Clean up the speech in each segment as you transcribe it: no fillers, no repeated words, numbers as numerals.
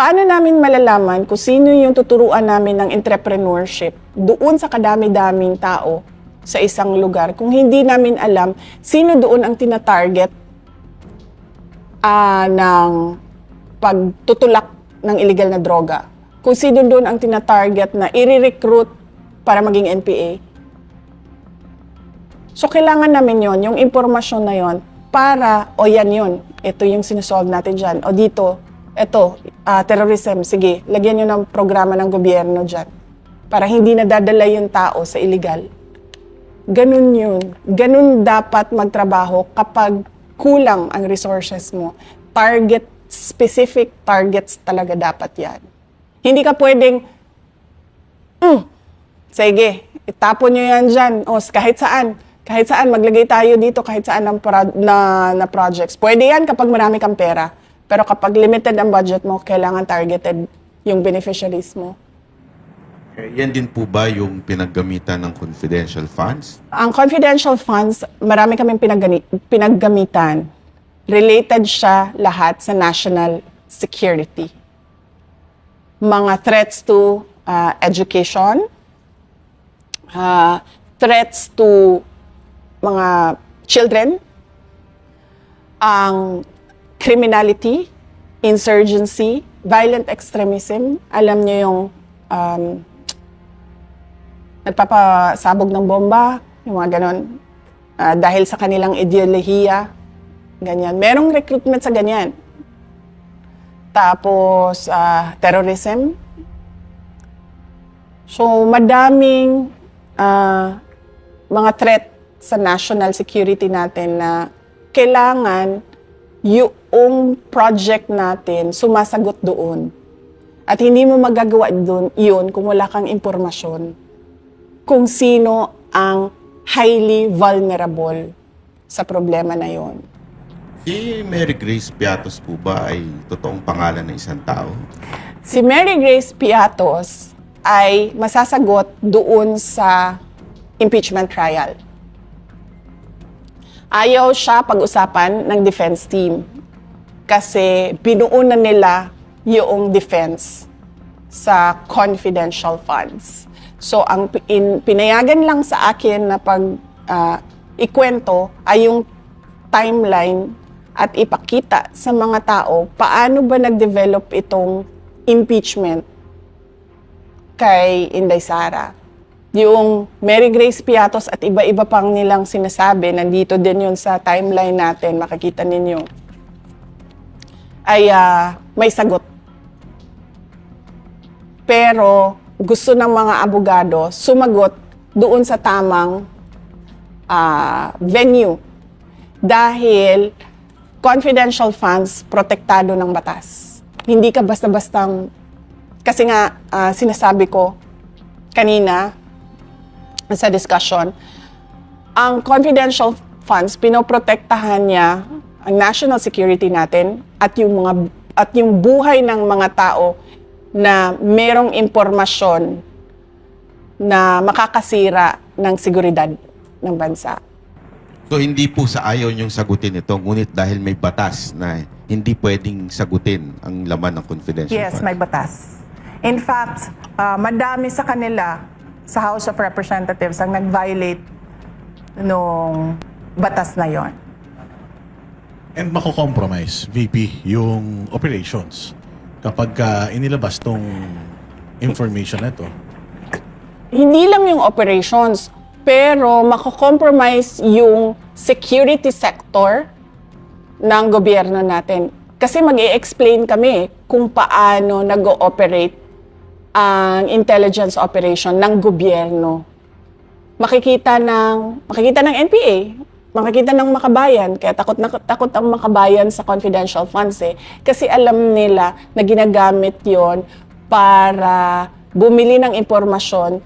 Paano namin malalaman kung sino yung tuturuan namin ng entrepreneurship doon sa kadami-daming tao sa isang lugar kung hindi namin alam sino doon ang tina-target ng pagtutulak ng illegal na droga? Kung sino doon ang tina-target na i-recruit para maging NPA? So, kailangan namin yon, yung impormasyon na yon para, o yan yun, ito yung sinusolve natin dyan. O dito, ito, terrorism, sige, lagyan nyo ng programa ng gobyerno dyan para hindi nadadala yung tao sa illegal. Ganun yun. Ganun dapat magtrabaho kapag kulang ang resources mo. Specific targets talaga dapat yan. Hindi ka pwedeng, sige, itapon nyo yan dyan, o kahit saan, maglagay tayo dito kahit saan na projects. Pwede yan kapag marami kang pera. Pero kapag limited ang budget mo, kailangan targeted yung beneficiaries mo. Yan din po ba yung pinaggamitan ng confidential funds? Ang confidential funds, marami kaming pinaggamitan. Related siya lahat sa national security. Mga threats to education, threats to mga children, ang criminality, insurgency, violent extremism. Alam niyo yung nagpapasabog ng bomba, yung mga ganon. Dahil sa kanilang ideolohiya, ganyan. Merong recruitment sa ganyan. Tapos, terrorism. So, madaming mga threat sa national security natin na kailangan yung project natin sumasagot doon. At hindi mo magagawa doon yun kung wala kang impormasyon kung sino ang highly vulnerable sa problema na yon. Si Mary Grace Piatos po ba ay totoong pangalan ng isang tao? Si Mary Grace Piatos ay masasagot doon sa impeachment trial. Ayaw siya pag-usapan ng defense team kasi binuo na nila yung defense sa confidential funds. So, ang pinayagan lang sa akin na ikwento ay yung timeline at ipakita sa mga tao paano ba nag-develop itong impeachment kay Inday Sara. Yung Mary Grace Piatos at iba-iba pang nilang sinasabi, nandito din yun sa timeline natin, makikita ninyo, ay may sagot. Pero gusto ng mga abogado sumagot doon sa tamang venue. Dahil confidential funds, protektado ng batas. Hindi ka basta-bastang, kasi nga sinasabi ko kanina, sa discussion, ang confidential funds, pinoprotektahan niya ang national security natin at yung buhay ng mga tao na merong impormasyon na makakasira ng seguridad ng bansa. So hindi po sa ayaw niyong sagutin ito, ngunit dahil may batas na hindi pwedeng sagutin ang laman ng confidential funds. Yes, may batas. In fact, madami sa kanila sa House of Representatives ang nag-violate nung batas na yon. And mako-compromise, VP, yung operations kapag inilabas tong information na ito. Hindi lang yung operations, pero mako-compromise yung security sector ng gobyerno natin. Kasi mag-i-explain kami kung paano nag-ooperate ang intelligence operation ng gobyerno. Makikita ng NPA, makikita ng makabayan, kaya takot ang makabayan sa confidential funds kasi alam nila na ginagamit yon para bumili ng impormasyon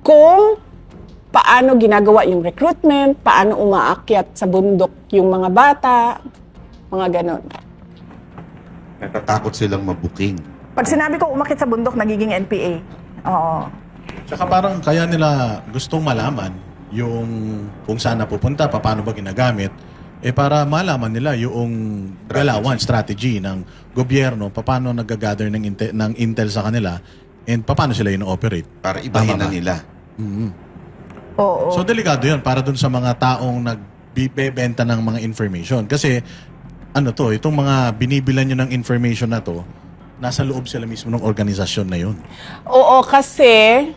kung paano ginagawa yung recruitment, paano umaakyat sa bundok yung mga bata, mga ganon. Natatakot silang mabuking. Pag sinabi ko umakyat sa bundok, nagiging NPA. Oo. Tsaka parang kaya nila gustong malaman yung kung saan napupunta, paano ba ginagamit, para malaman nila yung galawan, strategy ng gobyerno, paano nag-gather ng intel sa kanila, and paano sila ino-operate. Para ibahin Tama na ba? nila. Oo. So, delikado yun para dun sa mga taong nagbibenta ng mga information. Kasi, itong mga binibilan nyo ng information na to, nasa loob sila mismo ng organisasyon na yun. Oo, kasi,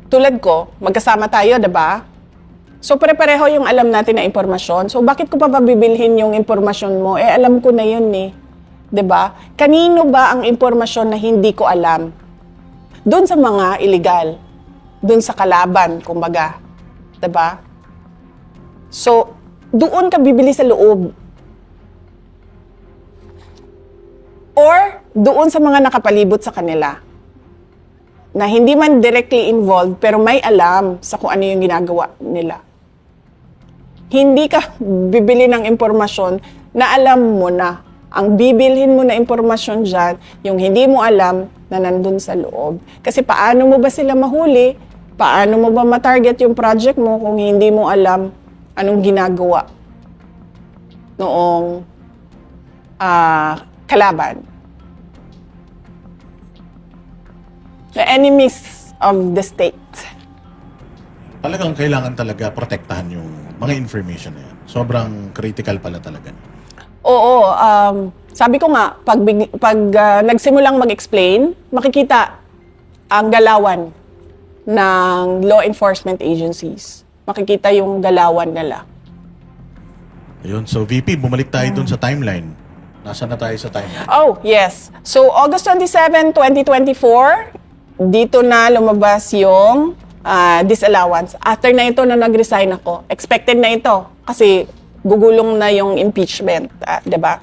tulad ko, magkasama tayo, diba? So, pare-pareho yung alam natin na impormasyon. So, bakit ko pa bibilhin yung impormasyon mo? Alam ko na yun eh. Diba? Kanino ba ang impormasyon na hindi ko alam? Doon sa mga illegal. Doon sa kalaban, kumbaga. Diba? So, doon ka bibili sa loob. Or, doon sa mga nakapalibot sa kanila. Na hindi man directly involved, pero may alam sa kung ano yung ginagawa nila. Hindi ka bibili ng impormasyon na alam mo na. Ang bibilhin mo na impormasyon dyan, yung hindi mo alam na nandun sa loob. Kasi paano mo ba sila mahuli? Paano mo ba matarget yung project mo kung hindi mo alam anong ginagawa noong kalaban? The enemies of the state. Talagang kailangan talaga protektahan yung mga information na yan. Sobrang critical pala talaga. Oo, sabi ko nga, pag nagsimulang mag-explain, makikita ang galawan ng law enforcement agencies. Makikita yung galawan nila. Ayun, so VP, bumalik tayo dun sa timeline. Nasaan na tayo sa timeline? Oh, yes. So, August 27, 2024, dito na lumabas yung disallowance. After na ito na nag-resign ako, expected na ito kasi gugulong na yung impeachment, 'di ba?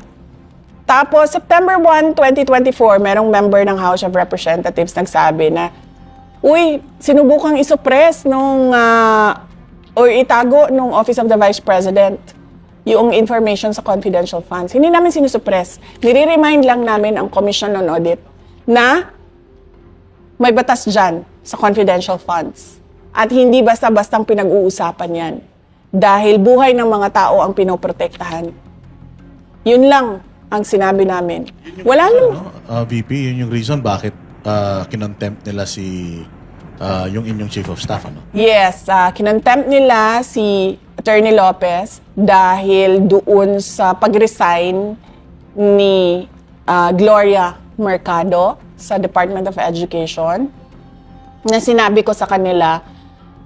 Tapos, September 1, 2024, merong member ng House of Representatives nagsabi na, uy, sinubukang isuppress or itago nung Office of the Vice President yung information sa confidential funds. Hindi namin sinusuppress. Nire-remind lang namin ang Commission on Audit na may batas dyan sa confidential funds. At hindi basta-bastang pinag-uusapan yan. Dahil buhay ng mga tao ang pinoprotektahan. Yun lang ang sinabi namin. Wala naman. VP, yun yung reason bakit kinontempt nila yung inyong Chief of Staff, ano? Yes, kinontempt nila si Attorney Lopez dahil doon sa pag-resign ni Gloria Mercado sa Department of Education na sinabi ko sa kanila,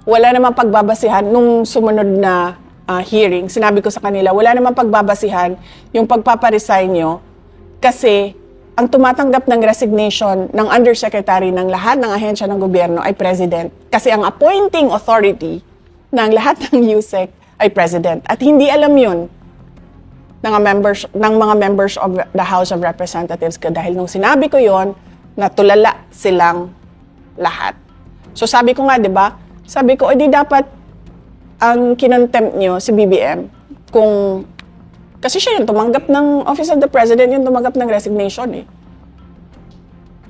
wala namang pagbabasihan nung sumunod na hearing. Sinabi ko sa kanila, wala namang pagbabasihan yung pagpaparesign nyo kasi ang tumatanggap ng resignation ng undersecretary ng lahat ng ahensya ng gobyerno ay president. Kasi ang appointing authority ng lahat ng USEC ay president. At hindi alam yun ng mga members of the House of Representatives ko dahil nung sinabi ko yon, natulala silang lahat. So sabi ko nga, di ba? Sabi ko, di dapat ang kinontempt nyo si BBM kung kasi siya yung tumanggap ng Office of the President, yung tumanggap ng resignation eh.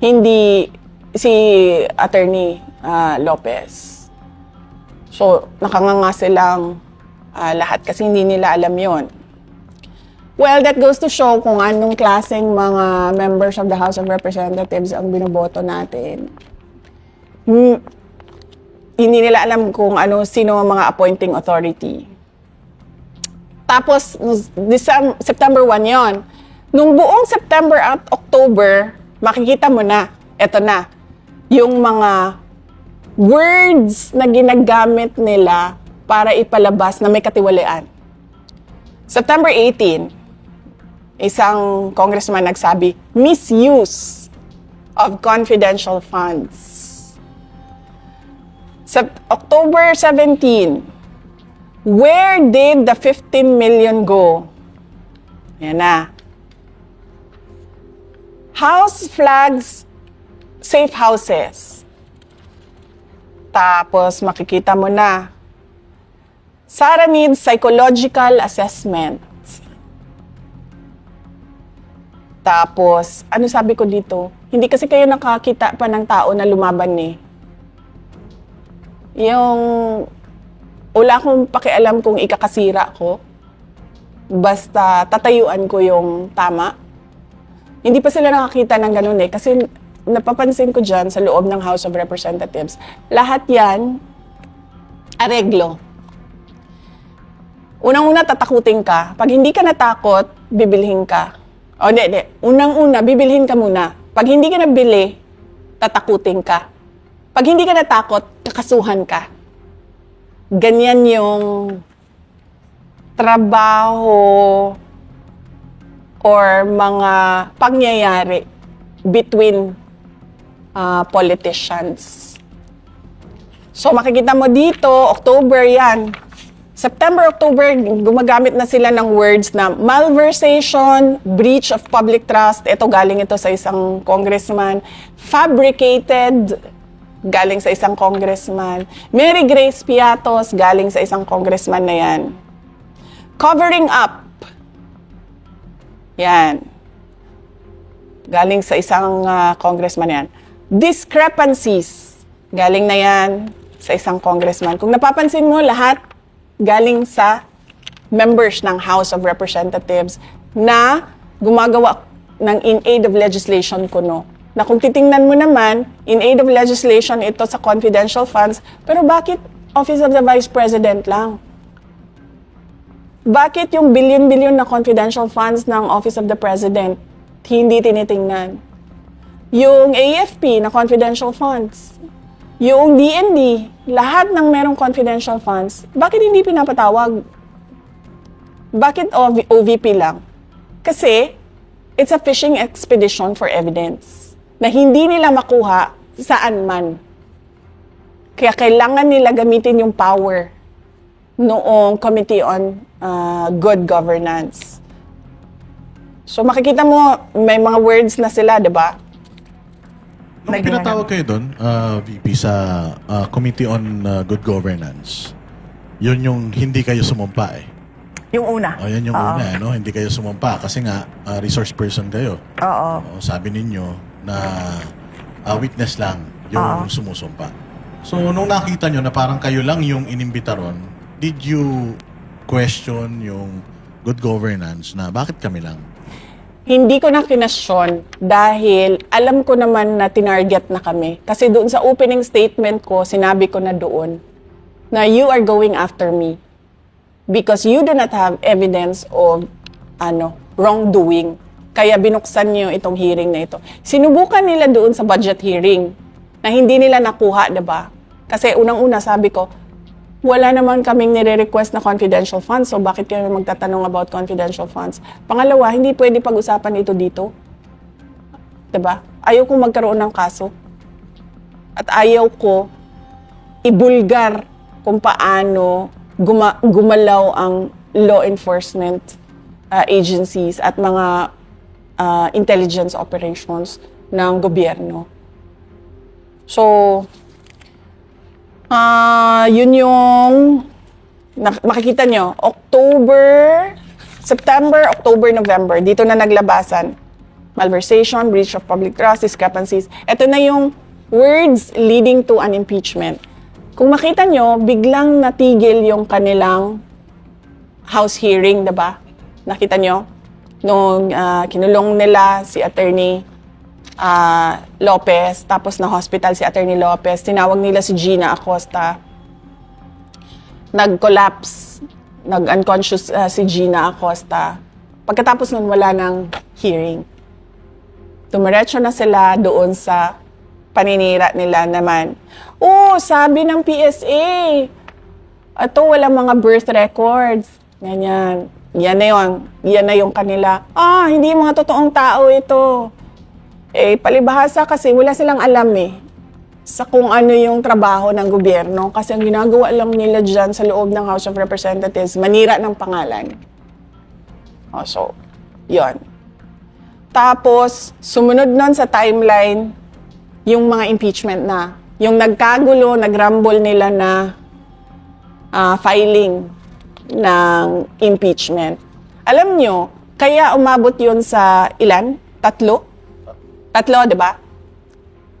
Hindi si Attorney Lopez. So, nakanganga silang lahat kasi hindi nila alam yon. Well, that goes to show kung anong klaseng mga members of the House of Representatives ang binoboto natin. Hindi nila alam kung sino ang mga appointing authority. Tapos, September 1 yon. Nung buong September at October, makikita mo na, eto na, yung mga words na ginagamit nila para ipalabas na may katiwalian. September 18, isang congressman nagsabi, misuse of confidential funds. October 17, where did the 15 million go? Yan na. House flags, safe houses. Tapos makikita mo na. Sara needs psychological assessment. Tapos, ano sabi ko dito? Hindi kasi kayo nakakita pa ng tao na lumaban eh. Yung wala akong pakialam kung ikakasira ko. Basta tatayuan ko yung tama. Hindi pa sila nakakita ng ganun eh. Kasi napapansin ko dyan sa loob ng House of Representatives, lahat yan, areglo. Unang-una, tatakutin ka. Pag hindi ka natakot, bibilhin ka. O, hindi. Unang-una, bibilhin ka muna. Pag hindi ka nabili, tatakutin ka. Pag hindi ka natakot, kakasuhan ka. Ganyan yung trabaho or mga pangyayari between politicians. So makikita mo dito, October yan. September, October, gumagamit na sila ng words na malversation, breach of public trust, ito galing ito sa isang congressman, fabricated, galing sa isang congressman, Mary Grace Piatos, galing sa isang congressman na yan. Covering up, yan, galing sa isang congressman yan. Discrepancies, galing na yan sa isang congressman. Kung napapansin mo, lahat galing sa members ng House of Representatives na gumagawa ng in aid of legislation kuno. Na kung titingnan mo naman, in aid of legislation ito sa confidential funds, pero bakit Office of the Vice President lang? Bakit yung billion-billion na confidential funds ng Office of the President hindi tinitingnan? Yung AFP na confidential funds, yung DND, lahat ng merong confidential funds, bakit hindi pinapatawag? Bakit OVP lang? Kasi it's a fishing expedition for evidence na hindi nila makuha saan man. Kaya kailangan nila gamitin yung power noong Committee on Good Governance. So makikita mo, may mga words na sila, di ba? Nung pinatawag kayo doon, VP, sa Committee on Good Governance, yun yung hindi kayo sumumpa eh. Yung una. O, yan yung una, no? Hindi kayo sumumpa kasi nga resource person kayo. Oo. O, sabi ninyo na witness lang yung sumusumpa. So, nung nakita nyo na parang kayo lang yung inimbita ron, did you question yung good governance na bakit kami lang? Hindi ko na kinasyon dahil alam ko naman na tinarget na kami. Kasi doon sa opening statement ko, sinabi ko na doon na you are going after me because you do not have evidence of wrongdoing. Kaya binuksan niyo itong hearing na ito. Sinubukan nila doon sa budget hearing na hindi nila nakuha, diba? Kasi unang-una sabi ko, wala naman kaming nire-request na confidential funds, so bakit kayo magtatanong about confidential funds? Pangalawa, hindi pwede pag-usapan ito dito. Diba? Ayaw kong magkaroon ng kaso. At ayaw ko ibulgar kung paano gumalaw ang law enforcement agencies at mga intelligence operations ng gobyerno. So, yun yung makikita nyo, September, October, November, dito na naglabasan. Malversation, breach of public trust, discrepancies. Ito na yung words leading to an impeachment. Kung makita nyo, biglang natigil yung kanilang House hearing, diba? Nakita nyo? Nung kinulong nila si Attorney Lopez, tapos na hospital si Attorney Lopez, tinawag nila si Gina Acosta. Nag-collapse, nag-unconscious si Gina Acosta. Pagkatapos nun, wala ng hearing. Tumiretso na sila doon sa paninira nila naman. Sabi ng PSA, ito walang mga birth records. Ganyan. Yan na yung kanila. Hindi mga totoong tao ito. Palibhasa kasi wala silang alam sa kung ano yung trabaho ng gobyerno. Kasi ang ginagawa lang nila dyan sa loob ng House of Representatives, manira ng pangalan. So, yon. Tapos, sumunod nun sa timeline, yung mga impeachment na. Yung nagkagulo, nagrumble nila na filing ng impeachment. Alam nyo, kaya umabot yun sa ilan? 3? 3, di ba?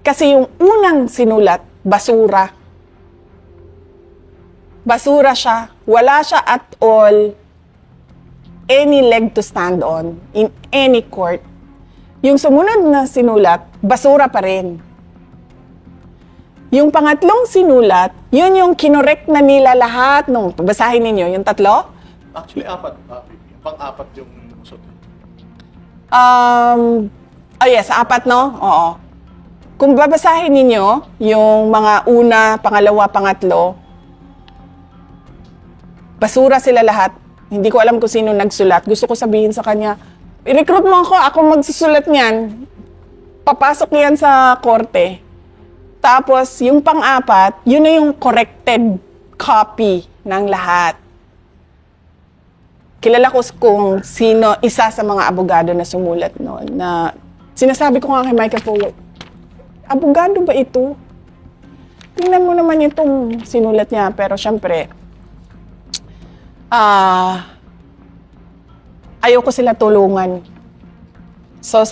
Kasi yung unang sinulat, basura. Basura siya. Wala siya at all any leg to stand on in any court. Yung sumunod na sinulat, basura pa rin. Yung pangatlong sinulat, yun yung kinorek na nila lahat nung basahin ninyo, yung tatlo. Actually, apat. Pang-apat yung usot. Yes, apat, no? Oo. Kung babasahin ninyo, yung mga una, pangalawa, pangatlo, basura sila lahat. Hindi ko alam kung sino nagsulat. Gusto ko sabihin sa kanya, i-recruit mo ako magsusulat niyan. Papasok yan sa korte. Tapos, yung pang-apat, yun na yung corrected copy ng lahat. Kilala ko kung sino, isa sa mga abogado na sumulat noon, na sinasabi ko nga kay Micah Poe, abogado ba ito? Tingnan mo naman itong sinulat niya, pero syempre, ayoko sila tulungan. So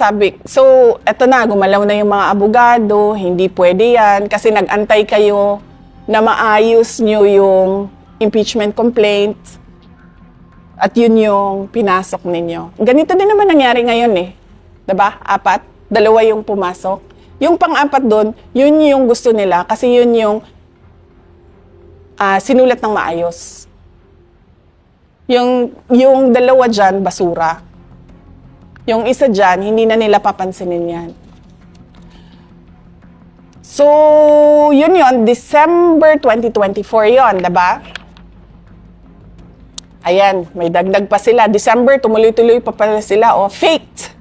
eto na, gumalaw na yung mga abogado, hindi pwede yan, kasi nag-antay kayo na maayos nyo yung impeachment complaint, at yun yung pinasok ninyo. Ganito din naman nangyari ngayon eh. Diba? 4, 2 yung pumasok. Yung pang-4 doon, yun yung gusto nila kasi yun yung sinulat ng maayos. Yung 2 dyan, basura. Yung isa dyan, hindi na nila papansinin yan. So, yun, December 2024 yun, diba? Ayan, may dagdag pa sila. December, tumuloy-tuloy pa pala sila. Faked.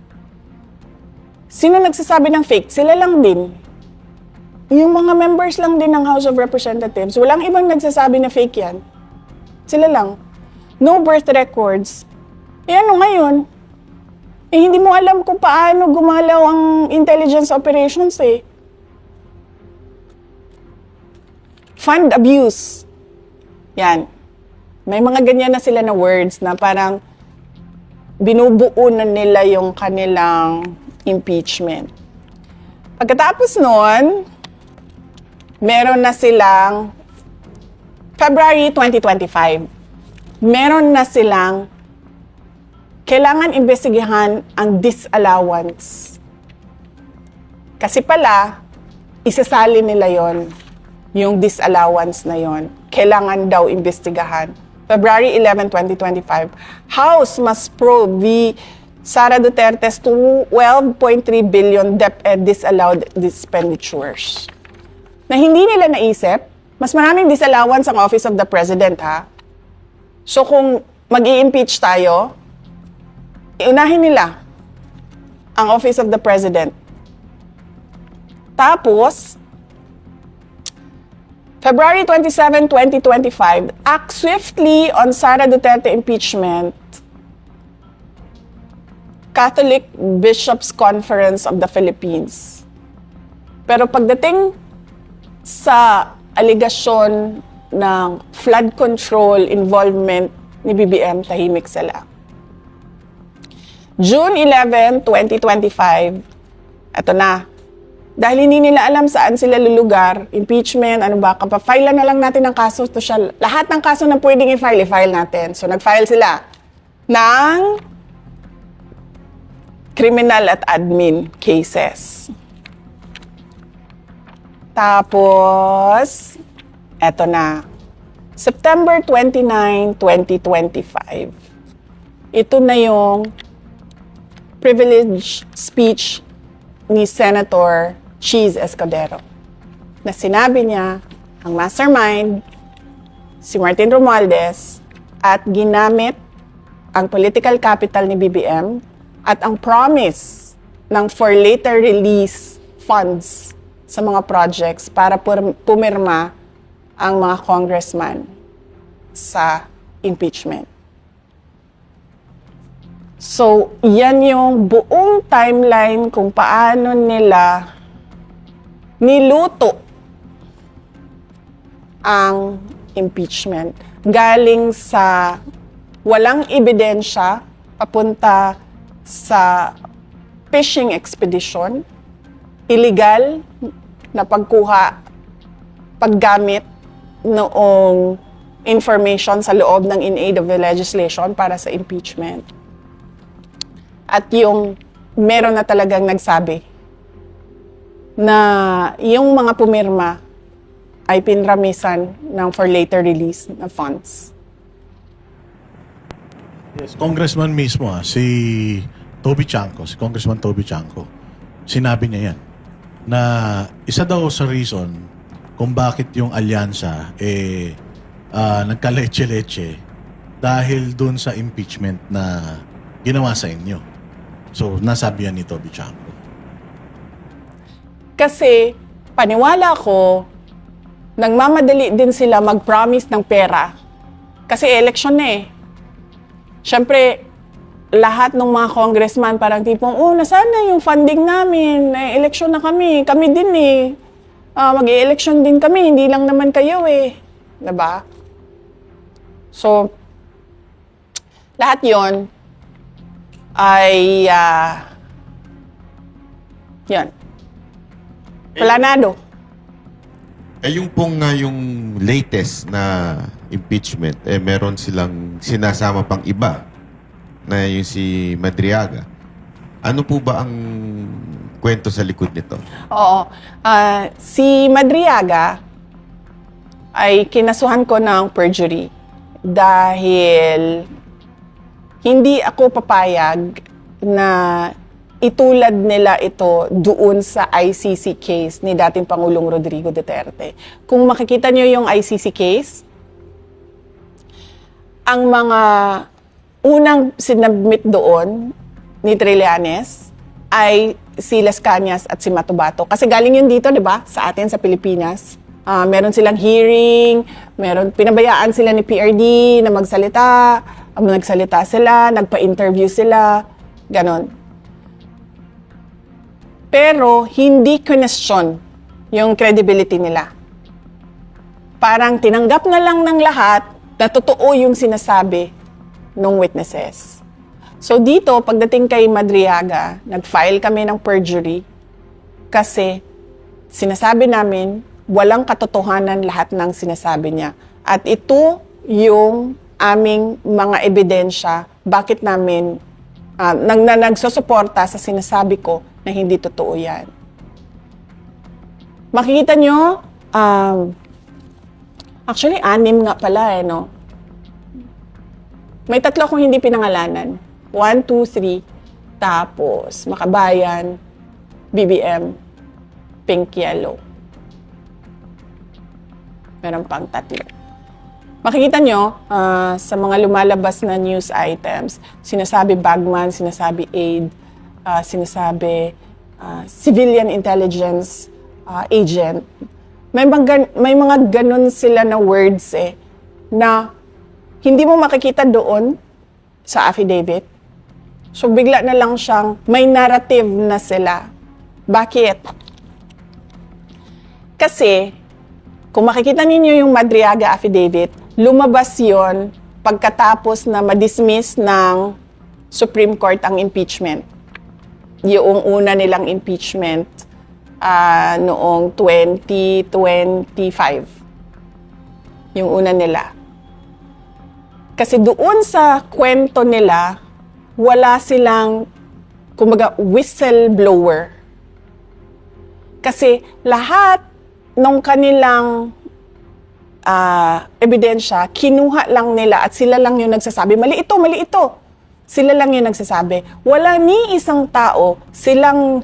Sino nagsasabi ng fake? Sila lang din. Yung mga members lang din ng House of Representatives. Walang ibang nagsasabi na fake yan. Sila lang. No birth records. Ano ngayon? Hindi mo alam kung paano gumalaw ang intelligence operations eh. Fund abuse. Yan. May mga ganyan na sila na words na parang binubuo na nila yung kanilang impeachment. Pagkatapos nun, meron na silang February 2025. Meron na silang kailangan imbestigahan ang disallowance. Kasi pala, isasali nila yon yung disallowance na yon. Kailangan daw imbestigahan. February 11, 2025, House must probe the Sara Duterte's 12.3 billion DepEd disallowed expenditures. Na hindi nila naisip, mas maraming disallowance ang Office of the President, ha? So kung mag-i-impeach tayo, iunahin nila ang Office of the President. Tapos, February 27, 2025, act swiftly on Sara Duterte impeachment. Catholic Bishops Conference of the Philippines. Pero pagdating sa aligasyon ng flood control involvement ni BBM, tahimik sila. June 11, 2025, eto na. Dahil hindi nila alam saan sila lulugar, impeachment, ano ba, kapafile na lang natin ang kaso. To siya, lahat ng kaso na pwedeng i-file natin. So nag-file sila ng criminal at admin cases. Tapos, eto na. September 29, 2025. Ito na yung privilege speech ni Senator Cheese Escudero na sinabi niya ang mastermind, si Martin Romualdez, at ginamit ang political capital ni BBM at ang promise ng for later release funds sa mga projects para pumirma ang mga congressman sa impeachment. So, yan yung buong timeline kung paano nila niluto ang impeachment. Galing sa walang ebidensya, papunta sa fishing expedition, illegal na paggamit noong information sa loob ng in aid of the legislation para sa impeachment. At yung meron na talagang nagsabi na yung mga pumirma ay pinramisan ng for later release na funds. Yes, Congressman mismo, si Congressman Toby Chanco, sinabi niya yan, na isa daw sa reason kung bakit yung alyansa nagka-leche-leche dahil dun sa impeachment na ginawa sa inyo. So, nasabi yan ni Toby Chanco. Kasi paniwala ko, nagmamadali din sila mag-promise ng pera. Kasi election na eh. Siyempre, lahat ng mga congressman parang tipong, nasaan na yung funding namin? Election na kami. Kami din eh. Mag-i-election din kami. Hindi lang naman kayo eh. Diba? So, lahat yon ay, yan. Planado. Yung pong yung latest na impeachment, meron silang sinasama pang iba na yung si Madriaga. Ano po ba ang kwento sa likod nito? Oo. Si Madriaga ay kinasuhan ko ng perjury dahil hindi ako papayag na itulad nila ito doon sa ICC case ni dating Pangulong Rodrigo Duterte. Kung makikita nyo yung ICC case, ang mga unang sinabmit doon ni Trillanes ay si Las Cañas at si Matubato. Kasi galing yun dito, di ba? Sa atin, sa Pilipinas. Meron silang hearing, pinabayaan sila ni PRD na magsalita, nagsalita sila, nagpa-interview sila, ganon. Pero hindi question yung credibility nila. Parang tinanggap na lang ng lahat na totoo yung sinasabi ng witnesses. So dito, pagdating kay Madriaga, nag-file kami ng perjury kasi sinasabi namin walang katotohanan lahat ng sinasabi niya. At ito yung aming mga ebidensya bakit namin nagsusuporta sa sinasabi ko na hindi totoo yan. Makikita nyo, actually, 6 nga pala no? May 3 akong hindi pinangalanan. 1, 2, 3, tapos Makabayan, BBM, Pink Yellow. Meron pang 3. Makikita nyo, sa mga lumalabas na news items, sinasabi bagman, sinasabi aid, sinasabi civilian intelligence agent. May mga ganun sila na words na hindi mo makikita doon sa affidavit. So bigla na lang siyang may narrative na sila. Bakit? Kasi kung makikita ninyo yung Madriaga affidavit, lumabas yon pagkatapos na ma-dismiss ng Supreme Court ang impeachment. Yung una nilang impeachment noong 2025. Yung una nila. Kasi doon sa kwento nila, wala silang, kumbaga, whistleblower. Kasi lahat ng kanilang ebidensya, kinuha lang nila at sila lang yung nagsasabi, mali ito, mali ito. Sila lang yung nagsasabi. Wala ni isang tao silang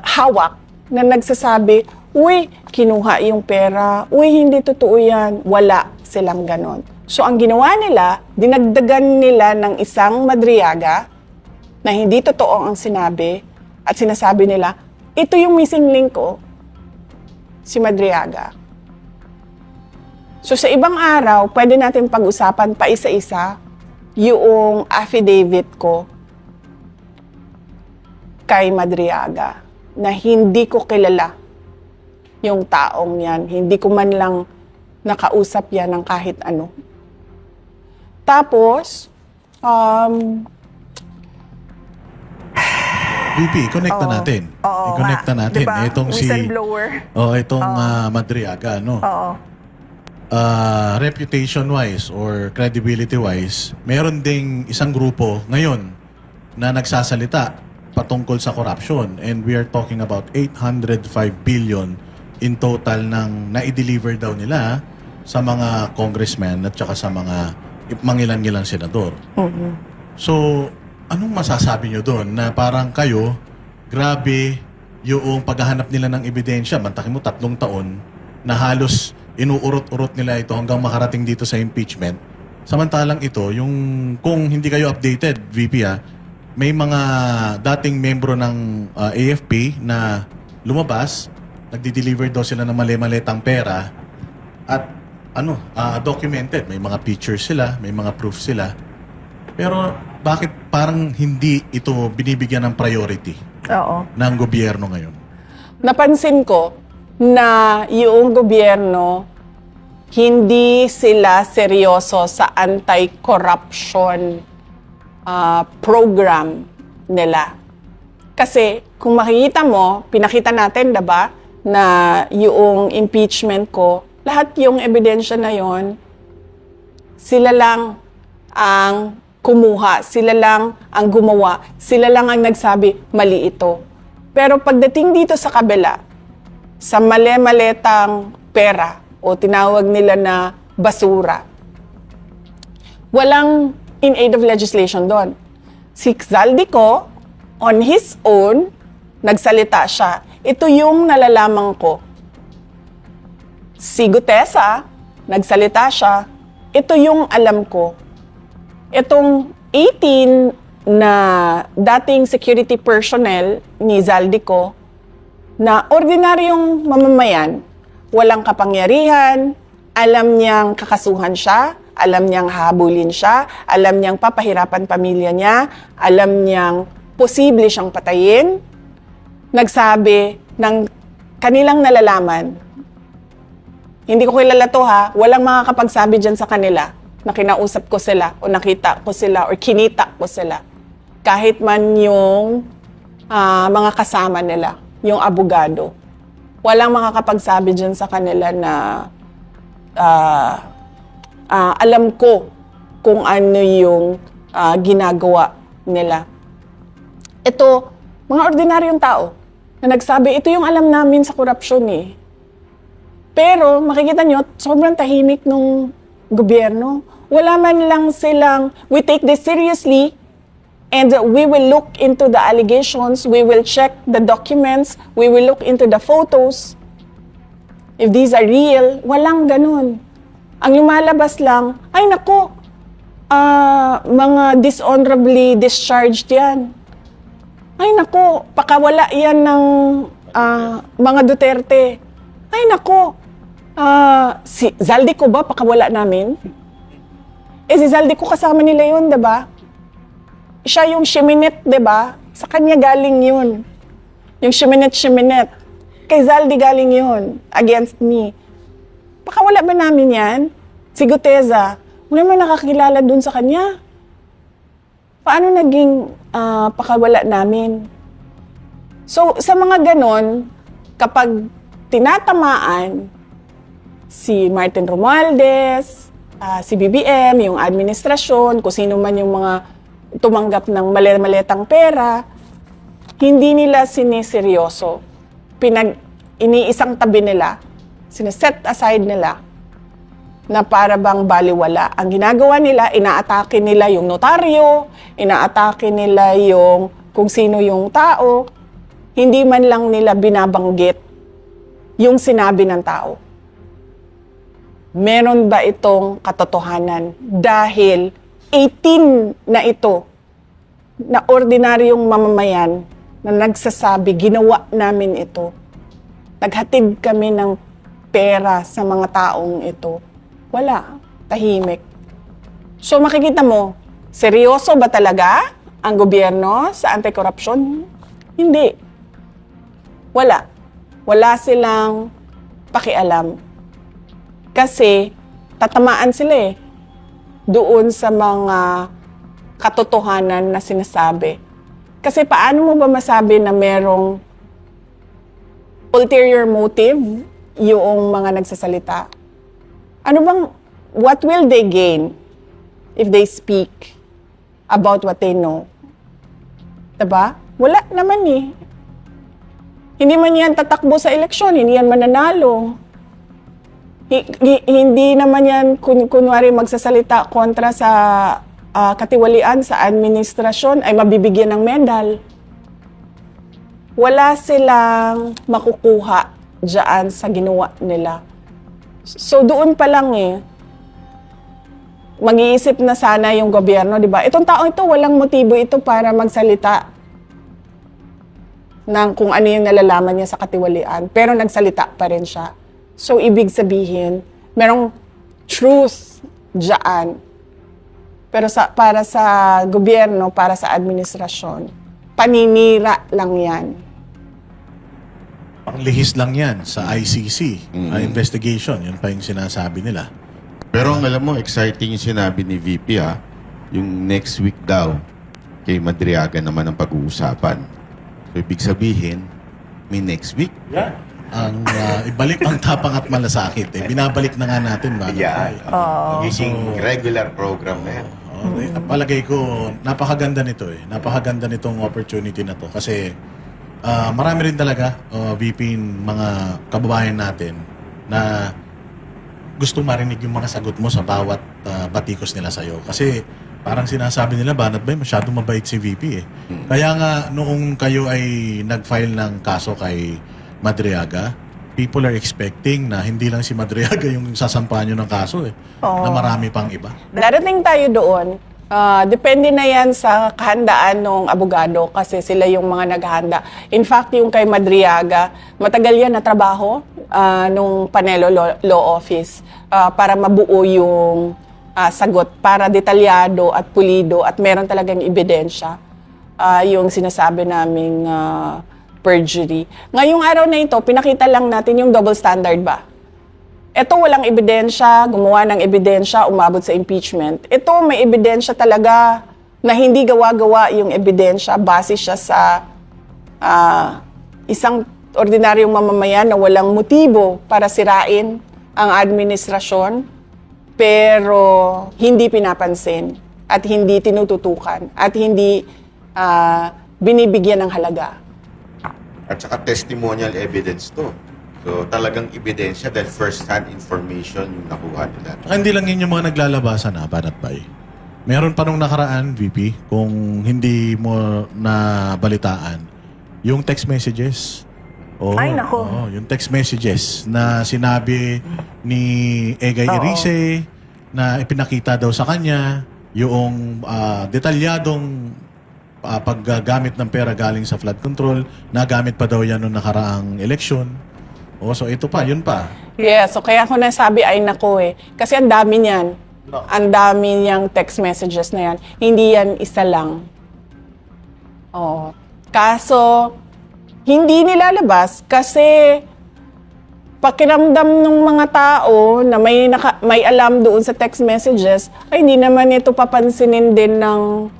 hawak na nagsasabi, uy, kinuha yung pera, uy, hindi totoo yan. Wala silang ganon. So, ang ginawa nila, dinagdagan nila ng isang Madriaga na hindi totoo ang sinabi at sinasabi nila, ito yung missing link ko, si Madriaga. So, sa ibang araw, pwede natin pag-usapan pa isa-isa yung affidavit ko kay Madriaga na hindi ko kilala yung taong yan. Hindi ko man lang nakausap yan ng kahit ano. Tapos, VP, connect na natin. Oo I-connect nga. na natin. Diba? Itong Whistleblower. Madriaga, no? Oo. reputation-wise or credibility-wise, meron ding isang grupo ngayon na nagsasalita patungkol sa corruption. And we are talking about 805 billion in total ng na-deliver daw nila sa mga congressmen at saka sa mga mangilan-ngilang senador. So, anong masasabi nyo doon na parang kayo, grabe yung paghahanap nila ng ebidensya, mantakin mo 3 taon, na halos inuurot-urot nila ito hanggang makarating dito sa impeachment. Samantalang ito, yung kung hindi kayo updated, VP may mga dating membro ng AFP na lumabas, nagdi-deliver daw sila ng mali-malitang pera at documented. May mga pictures sila, may mga proof sila. Pero bakit parang hindi ito binibigyan ng priority ng gobyerno ngayon? Napansin ko na yung gobyerno, hindi sila seryoso sa anti-corruption program nila. Kasi kung makikita mo, pinakita natin, diba, na yung impeachment ko, lahat yung ebidensya na yon, sila lang ang kumuha, sila lang ang gumawa, sila lang ang nagsabi, mali ito. Pero pagdating dito sa kabila, sa mali-maletang pera o tinawag nila na basura, walang in aid of legislation doon. Si Zaldico, on his own, nagsalita siya. Ito yung nalalaman ko. Si Gutesa, nagsalita siya. Ito yung alam ko. Itong 18 na dating security personnel ni Zaldico, na ordinaryong mamamayan, walang kapangyarihan, alam niyang kakasuhan siya, alam niyang habulin siya, alam niyang papahirapan pamilya niya, alam niyang posible siyang patayin, nagsabi ng kanilang nalalaman. Hindi ko kilala to walang makakapagsabi dyan sa kanila na kinausap ko sila o nakita ko sila o kinita ko sila. Kahit man yung mga kasama nila, yung abogado. Walang makakapagsabi dyan sa kanila na alam ko kung ano yung ginagawa nila. Ito, mga ordinaryong tao na nagsabi, ito yung alam namin sa korupsyon Pero makikita nyo, sobrang tahimik nung gobyerno. Wala man lang silang, we take this seriously and we will look into the allegations, we will check the documents, we will look into the photos. If these are real, walang ganun. Ang lumalabas lang, ay nako, mga dishonorably discharged yan. Ay nako, pakawala yan ng mga Duterte. Ay nako, si Zaldico ba pakawala namin? Si Zaldico kasama nila yun, diba? Siya yung Shiminet, diba? Sa kanya galing yun. Yung Shiminet. Kay Zaldi galing yun, against me. Pakawala ba namin yan? Si Guteza, wala naman nakakilala dun sa kanya. Paano naging pakawala namin? So, sa mga ganon, kapag tinatamaan si Martin Romualdez, si BBM, yung administrasyon, kung sino man yung mga tumanggap ng mali-maletang pera, hindi nila siniseryoso. Iniisang tabi nila, sineset aside nila na para bang baliwala. Ang ginagawa nila, inaatake nila yung notaryo, inaatake nila yung kung sino yung tao, hindi man lang nila binabanggit yung sinabi ng tao. Meron ba itong katotohanan? Dahil 18 na ito, na ordinaryong mamamayan na nagsasabi, ginawa namin ito. Naghatid kami ng pera sa mga taong ito. Wala. Tahimik. So makikita mo, seryoso ba talaga ang gobyerno sa anti-corruption? Hindi. Wala. Wala silang pakialam. Kasi tatamaan sila doon sa mga katotohanan na sinasabi. Kasi paano mo ba masabi na merong ulterior motive yung mga nagsasalita? what will they gain if they speak about what they know? Diba? Wala naman eh. Hindi man yan tatakbo sa eleksyon, hindi yan mananalo. Hindi naman yan kunwari magsasalita kontra sa katiwalian sa administrasyon ay mabibigyan ng medal. Wala silang makukuha dyan sa ginawa nila. So doon pa lang eh, mag-iisip na sana yung gobyerno, di ba? Itong taong ito, walang motibo ito para magsalita ng kung ano yung nalalaman niya sa katiwalian. Pero nagsalita pa rin siya. So, ibig sabihin, merong truth dyan. Pero para sa gobyerno, para sa administrasyon, paninira lang yan. Panglihis lang yan sa ICC investigation. Yun pa yung sinasabi nila. Pero ang alam mo, exciting yung sinabi ni VP yung next week daw, kay Madriaga naman ang pag-uusapan. So, ibig sabihin, may next week. Yeah. Ang ibalik ang tapang at malasakit. Binabalik na nga natin. Magiging regular program na yan. Palagay ko, napakaganda nito eh. Napakaganda nitong opportunity na to. Kasi marami rin talaga, VP, mga kababayan natin na gusto marinig yung mga sagot mo sa bawat batikos nila sa'yo. Kasi parang sinasabi nila, Banat Bay, masyadong mabait si VP eh. Kaya nga, noong kayo ay nag-file ng kaso kay Madriaga, people are expecting na hindi lang si Madriaga yung sasampahan nyo ng kaso eh. Na marami pang iba. Darating tayo doon. Depende na yan sa kahandaan ng abogado kasi sila yung mga naghahanda. In fact, yung kay Madriaga, matagal yan na trabaho nung Panelo Law Office para mabuo yung sagot para detalyado at pulido at meron talagang ebidensya yung sinasabi naming perjury. Ngayong araw na ito, pinakita lang natin yung double standard ba? Ito walang ebidensya, gumawa ng ebidensya, umabot sa impeachment. Ito may ebidensya talaga na hindi gawa-gawa yung ebidensya, base siya sa isang ordinaryong mamamayan na walang motibo para sirain ang administrasyon, pero hindi pinapansin at hindi tinututukan at hindi binibigyan ng halaga. At saka testimonial evidence to. So talagang ebidensya dahil first-hand information yung nakuha nila. Hindi lang yun yung mga naglalabasan Banat Bay. Meron pa nung nakaraan, VP, kung hindi mo nabalitaan, yung text messages. Ay, nako. Yung text messages na sinabi ni Egay Erice na ipinakita daw sa kanya yung detalyadong paggamit ng pera galing sa flood control, nagamit pa daw yan noong nakaraang eleksyon. So ito pa, yun pa. Yeah, so kaya ako nasabi ay nako eh. Kasi ang dami niyan. Ang dami niyang text messages na yan. Hindi yan isa lang. Kaso, hindi nilalabas kasi pakiramdam ng mga tao na may alam doon sa text messages, ay hindi naman ito papansinin din ng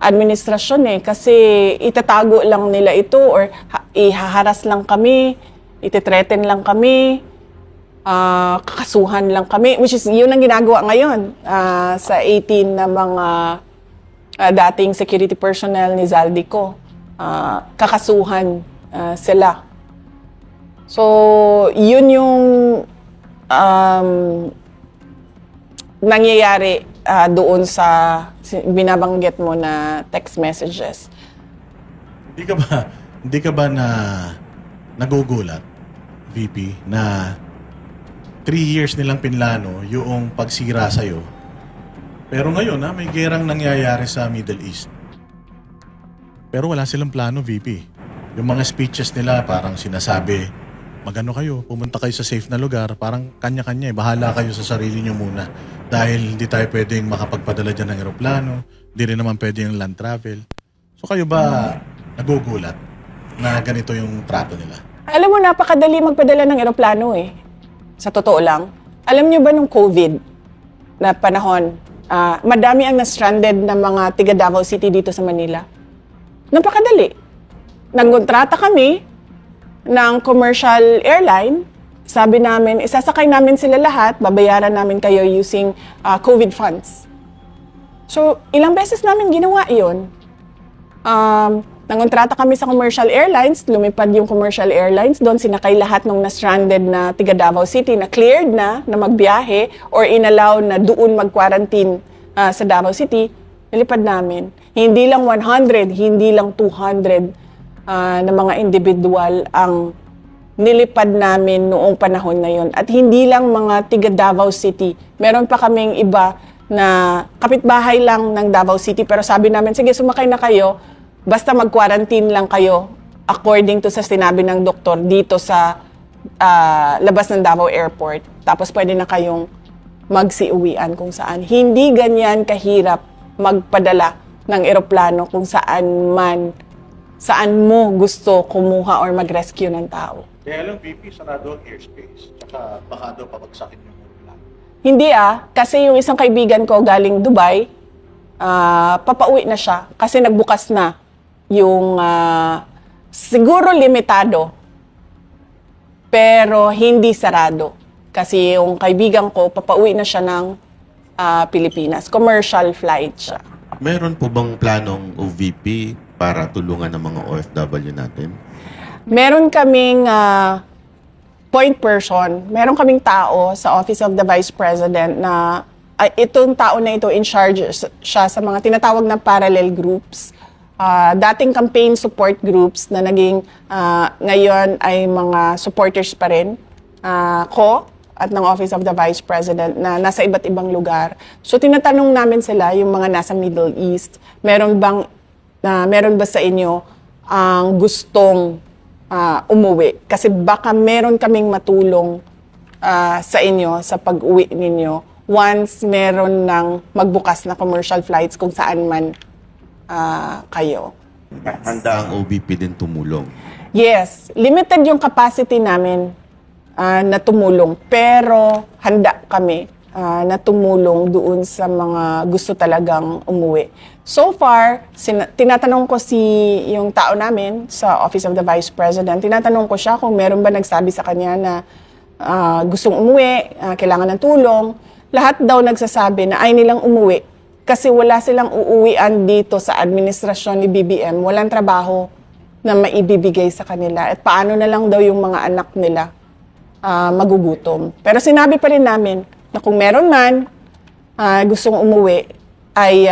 administrasyon eh. Kasi itatago lang nila ito or ihaharas lang kami, ititreten lang kami, kakasuhan lang kami, which is yun ang ginagawa ngayon sa 18 na mga dating security personnel ni Zaldico. Kakasuhan sila. So, yun yung nangyayari doon sa binabanggit mo na text messages. Hindi ka ba na nagugulat, VP, na 3 years nilang pinlano yung pagsira sa'yo. Pero ngayon, may gerang nangyayari sa Middle East. Pero wala silang plano, VP. Yung mga speeches nila, parang sinasabi, magano kayo, pumunta kayo sa safe na lugar, parang kanya-kanya, bahala kayo sa sarili nyo muna. Dahil hindi tayo pwedeng makapagpadala dyan ng eroplano, hindi rin naman pwede yung land travel. So kayo ba nagugulat na ganito yung trato nila? Alam mo, napakadali magpadala ng eroplano eh. Sa totoo lang. Alam niyo ba nung COVID na panahon, madami ang na-stranded na mga tiga Davao City dito sa Manila. Napakadali. Nagkontrata kami ng commercial airline sabi namin, isasakay namin sila lahat, babayaran namin kayo using COVID funds. So, ilang beses namin ginawa yun. Nangontrata kami sa commercial airlines, lumipad yung commercial airlines, doon sinakay lahat ng na-stranded na tiga Davao City na cleared na magbiyahe or inallow na doon mag-quarantine sa Davao City, nilipad namin. Hindi lang 100, hindi lang 200 na mga individual ang nilipad namin noong panahon na yon. At hindi lang mga tiga Davao City. Meron pa kaming iba na kapitbahay lang ng Davao City pero sabi namin, sige sumakay na kayo, basta mag-quarantine lang kayo according to sa sinabi ng doktor dito sa labas ng Davao Airport. Tapos pwede na kayong magsiuwian kung saan. Hindi ganyan kahirap magpadala ng eroplano kung saan mo gusto kumuha or mag-rescue ng tao. Kaya lang, VP, sarado ang airspace. Tsaka baka daw pabagsakin yung aeroplano. Hindi kasi yung isang kaibigan ko galing Dubai, papauwi na siya kasi nagbukas na yung siguro limitado pero hindi sarado. Kasi yung kaibigan ko, papauwi na siya ng Pilipinas. Commercial flight siya. Meron po bang planong OVP para tulungan ng mga OFW natin? Meron kaming point person, meron kaming tao sa Office of the Vice President na itong tao na ito in charge siya sa mga tinatawag na parallel groups. Dating campaign support groups na naging ngayon ay mga supporters pa rin ko at ng Office of the Vice President na nasa iba't ibang lugar. So tinatanong namin sila, yung mga nasa Middle East, meron ba sa inyo ang gustong umuwi? Kasi baka meron kaming matulong sa inyo sa pag-uwi ninyo once meron ng magbukas na commercial flights kung saan man kayo. Handa ang OVP din tumulong. Yes, limited yung capacity namin na tumulong, pero handa kami na tumulong doon sa mga gusto talagang umuwi. So far, tinatanong ko yung tao namin sa Office of the Vice President, tinatanong ko siya kung meron ba nagsabi sa kanya na gustong umuwi, kailangan ng tulong. Lahat daw nagsasabi na ay nilang umuwi kasi wala silang uuwian dito sa administrasyon ni BBM, walang trabaho na maibibigay sa kanila. At paano na lang daw yung mga anak nila magugutom. Pero sinabi pa rin namin na kung meron man gustong umuwi, ay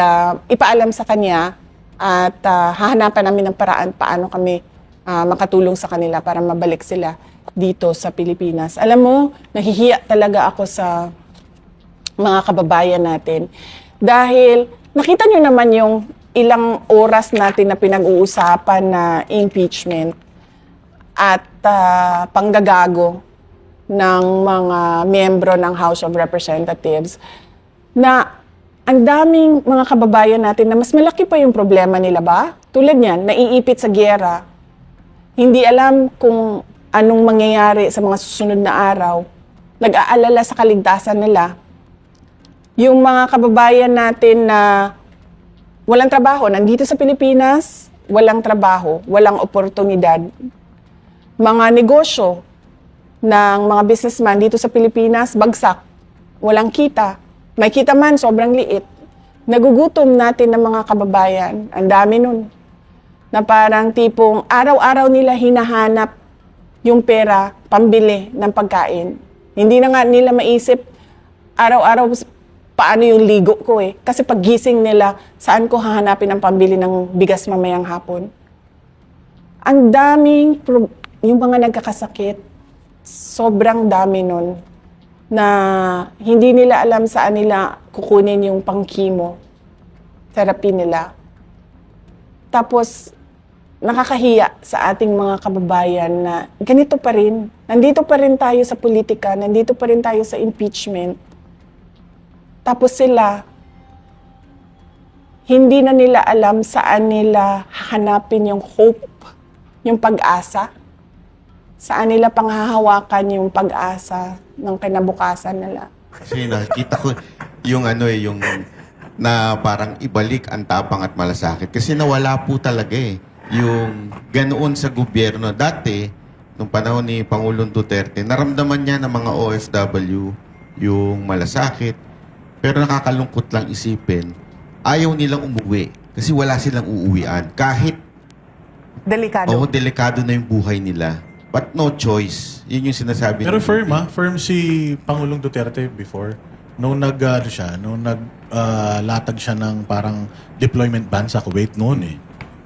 ipaalam sa kanya at hahanapan namin ng paraan paano kami makatulong sa kanila para mabalik sila dito sa Pilipinas. Alam mo, nahihiya talaga ako sa mga kababayan natin dahil nakita nyo naman yung ilang oras natin na pinag-uusapan na impeachment at panggagago ng mga miyembro ng House of Representatives na ang daming mga kababayan natin na mas malaki pa yung problema nila ba? Tulad niyan, naiipit sa giyera. Hindi alam kung anong mangyayari sa mga susunod na araw. Nag-aalala sa kaligtasan nila. Yung mga kababayan natin na walang trabaho, nandito sa Pilipinas, walang trabaho, walang oportunidad. Mga negosyo ng mga businessman dito sa Pilipinas, bagsak. Walang kita. May kita man, sobrang liit. Nagugutom natin ng mga kababayan. Ang dami nun. Na parang tipong araw-araw nila hinahanap yung pera, pambili ng pagkain. Hindi na nga nila maisip araw-araw paano yung ligo ko eh. Kasi paggising nila, saan ko hahanapin ang pambili ng bigas mamayang hapon? Ang daming, yung mga nagkakasakit, sobrang dami nun na hindi nila alam saan nila kukunin yung pang-chemo therapy nila. Tapos, nakakahiya sa ating mga kababayan na ganito pa rin. Nandito pa rin tayo sa politika, nandito pa rin tayo sa impeachment. Tapos sila, hindi na nila alam saan nila hahanapin yung hope, yung pag-asa. Saan nila panghahawakan yung pag-asa ng kinabukasan nila. Kasi nakikita ko yung yung na parang ibalik ang tapang at malasakit. Kasi nawala po talaga yung ganoon sa gobyerno. Dati, nung panahon ni Pangulong Duterte, naramdaman niya ng mga OFW yung malasakit. Pero nakakalungkot lang isipin, ayaw nilang umuwi kasi wala silang uuwian. Kahit Delikado. delikado na yung buhay nila. But no choice. Yun yung sinasabi Pero ng firm BP. firm si Pangulong Duterte before. Nung naglatag siya ng parang deployment ban sa Kuwait noon eh.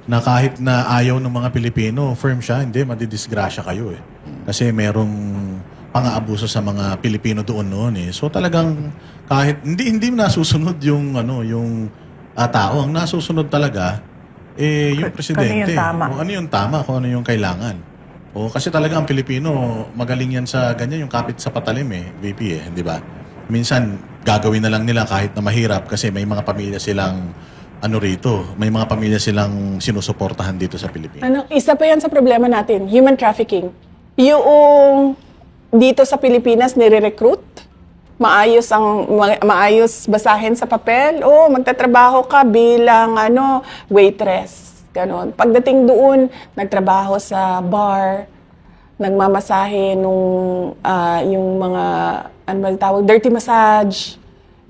Na kahit na ayaw ng mga Pilipino, firm siya, hindi, madidisgrasya kayo eh. Kasi merong pang-aabuso sa mga Pilipino doon noon eh. So talagang kahit hindi nasusunod yung tao, ang nasusunod talaga yung presidente. Ano yung tama? Kung ano yung tama, kung ano yung kailangan. O kasi talaga ang Pilipino, magaling yan sa ganyan, yung kapit sa patalim eh, VP eh, di ba? Minsan, gagawin na lang nila kahit na mahirap kasi may mga pamilya silang may mga pamilya silang sinusuportahan dito sa Pilipinas. Isa pa yan sa problema natin, human trafficking. Yung dito sa Pilipinas nire-recruit, maayos basahin sa papel, magtatrabaho ka bilang waitress, ganon. Pagdating doon, nagtrabaho sa bar, nagmamasahe yung mga dirty massage,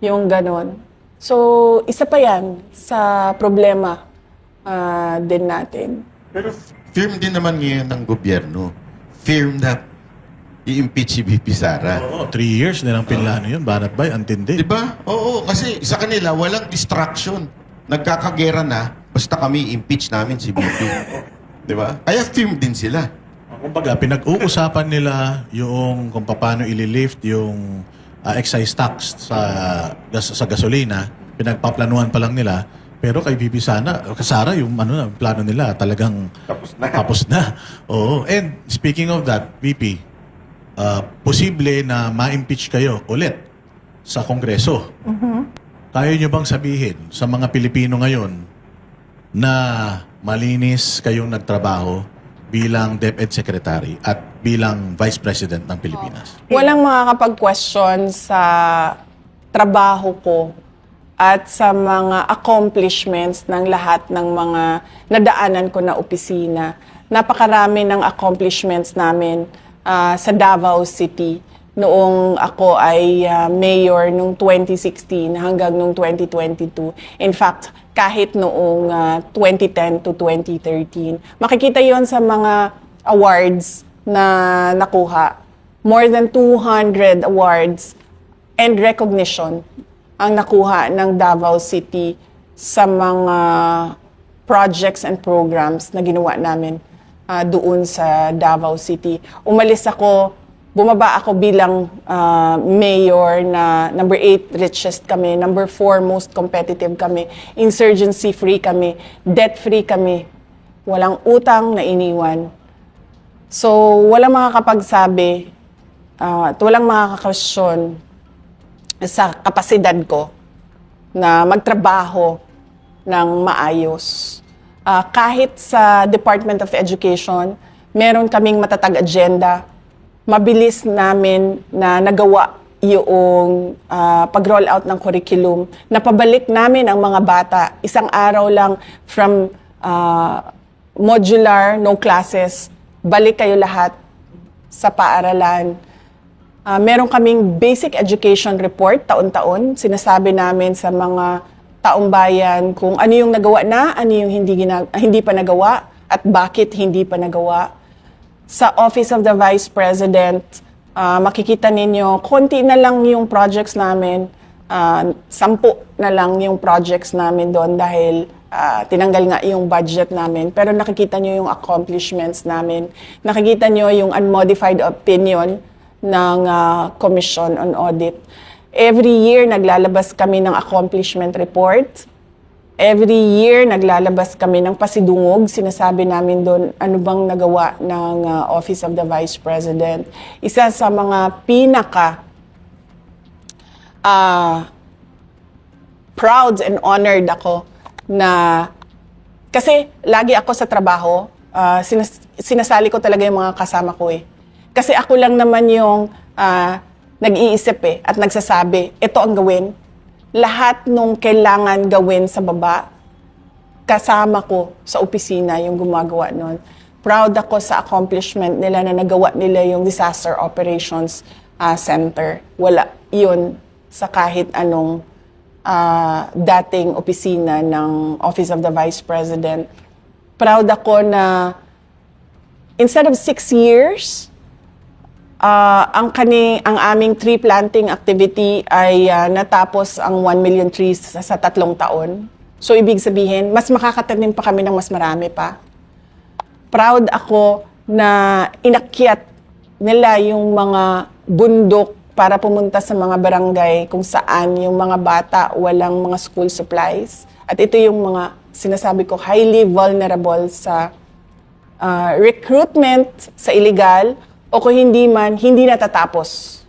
yung ganon. So, isa pa yan sa problema din natin. Pero firm din naman ngayon ng gobyerno. Firm na i-impeach si VP Sara. Oo, 3 years nilang pinlano yun. Banat ba? Antindi. Di ba? Oo, kasi sa kanila, walang distraction. Nagkakagera na, basta kami impeach namin si VP. Di ba? Kaya firm din sila. Kumbaga, pinag-uusapan nila yung kung paano ililift yung excise tax sa gasolina. Pinagpaplanuhan pa lang nila. Pero kay VP Sara, yung plano nila talagang tapos na. Oo. And speaking of that, VP, posible na ma-impeach kayo ulit sa Kongreso. Kaya nyo bang sabihin sa mga Pilipino ngayon na malinis kayong nagtrabaho bilang DepEd Secretary at bilang Vice President ng Pilipinas? Walang makakapag-question sa trabaho ko at sa mga accomplishments ng lahat ng mga nadaanan ko na opisina. Napakarami ng accomplishments namin sa Davao City noong ako ay mayor noong 2016 hanggang noong 2022. In fact, kahit noong 2010 to 2013. Makikita yon sa mga awards na nakuha. More than 200 awards and recognition ang nakuha ng Davao City sa mga projects and programs na ginawa namin doon sa Davao City. Bumaba ako bilang mayor na number 8 richest kami, number 4 most competitive kami, insurgency-free kami, debt-free kami, walang utang na iniwan. So, walang makakapagsabi at walang makakakasyon sa kapasidad ko na magtrabaho ng maayos. Kahit sa Department of Education, meron kaming matatag agenda. Mabilis namin na nagawa yung pag-roll out ng curriculum. Napabalik namin ang mga bata. Isang araw lang from modular, no classes, balik kayo lahat sa paaralan. Meron kaming basic education report taon-taon. Sinasabi namin sa mga taong bayan kung ano yung nagawa na, ano yung hindi pa nagawa, at bakit hindi pa nagawa. Sa Office of the Vice President, makikita ninyo, konti na lang yung projects namin, 10 na lang yung projects namin doon dahil tinanggal nga yung budget namin. Pero nakikita nyo yung accomplishments namin. Nakikita nyo yung unmodified opinion ng Commission on Audit. Every year, naglalabas kami ng accomplishment report. Every year, naglalabas kami ng pasidungog. Sinasabi namin doon ano bang nagawa ng Office of the Vice President. Isa sa mga pinaka proud and honored ako na kasi lagi ako sa trabaho, sinasali ko talaga yung mga kasama ko eh. Kasi ako lang naman yung nag-iisip at nagsasabi, ito ang gawin. Lahat nung kailangan gawin sa baba, kasama ko sa opisina yung gumagawa nun. proud ako sa accomplishment nila na nagawa nila yung Disaster Operations Center. Wala yun sa kahit anong dating opisina ng Office of the Vice President. Proud ako na instead of 6 years, ang aming tree planting activity ay natapos ang 1 million trees sa 3 taon. So, ibig sabihin, mas makakatanim pa kami ng mas marami pa. Proud ako na inakyat nila yung mga bundok para pumunta sa mga barangay kung saan yung mga bata walang mga school supplies. At ito yung mga sinasabi ko, highly vulnerable sa recruitment sa illegal o kung hindi man, hindi natatapos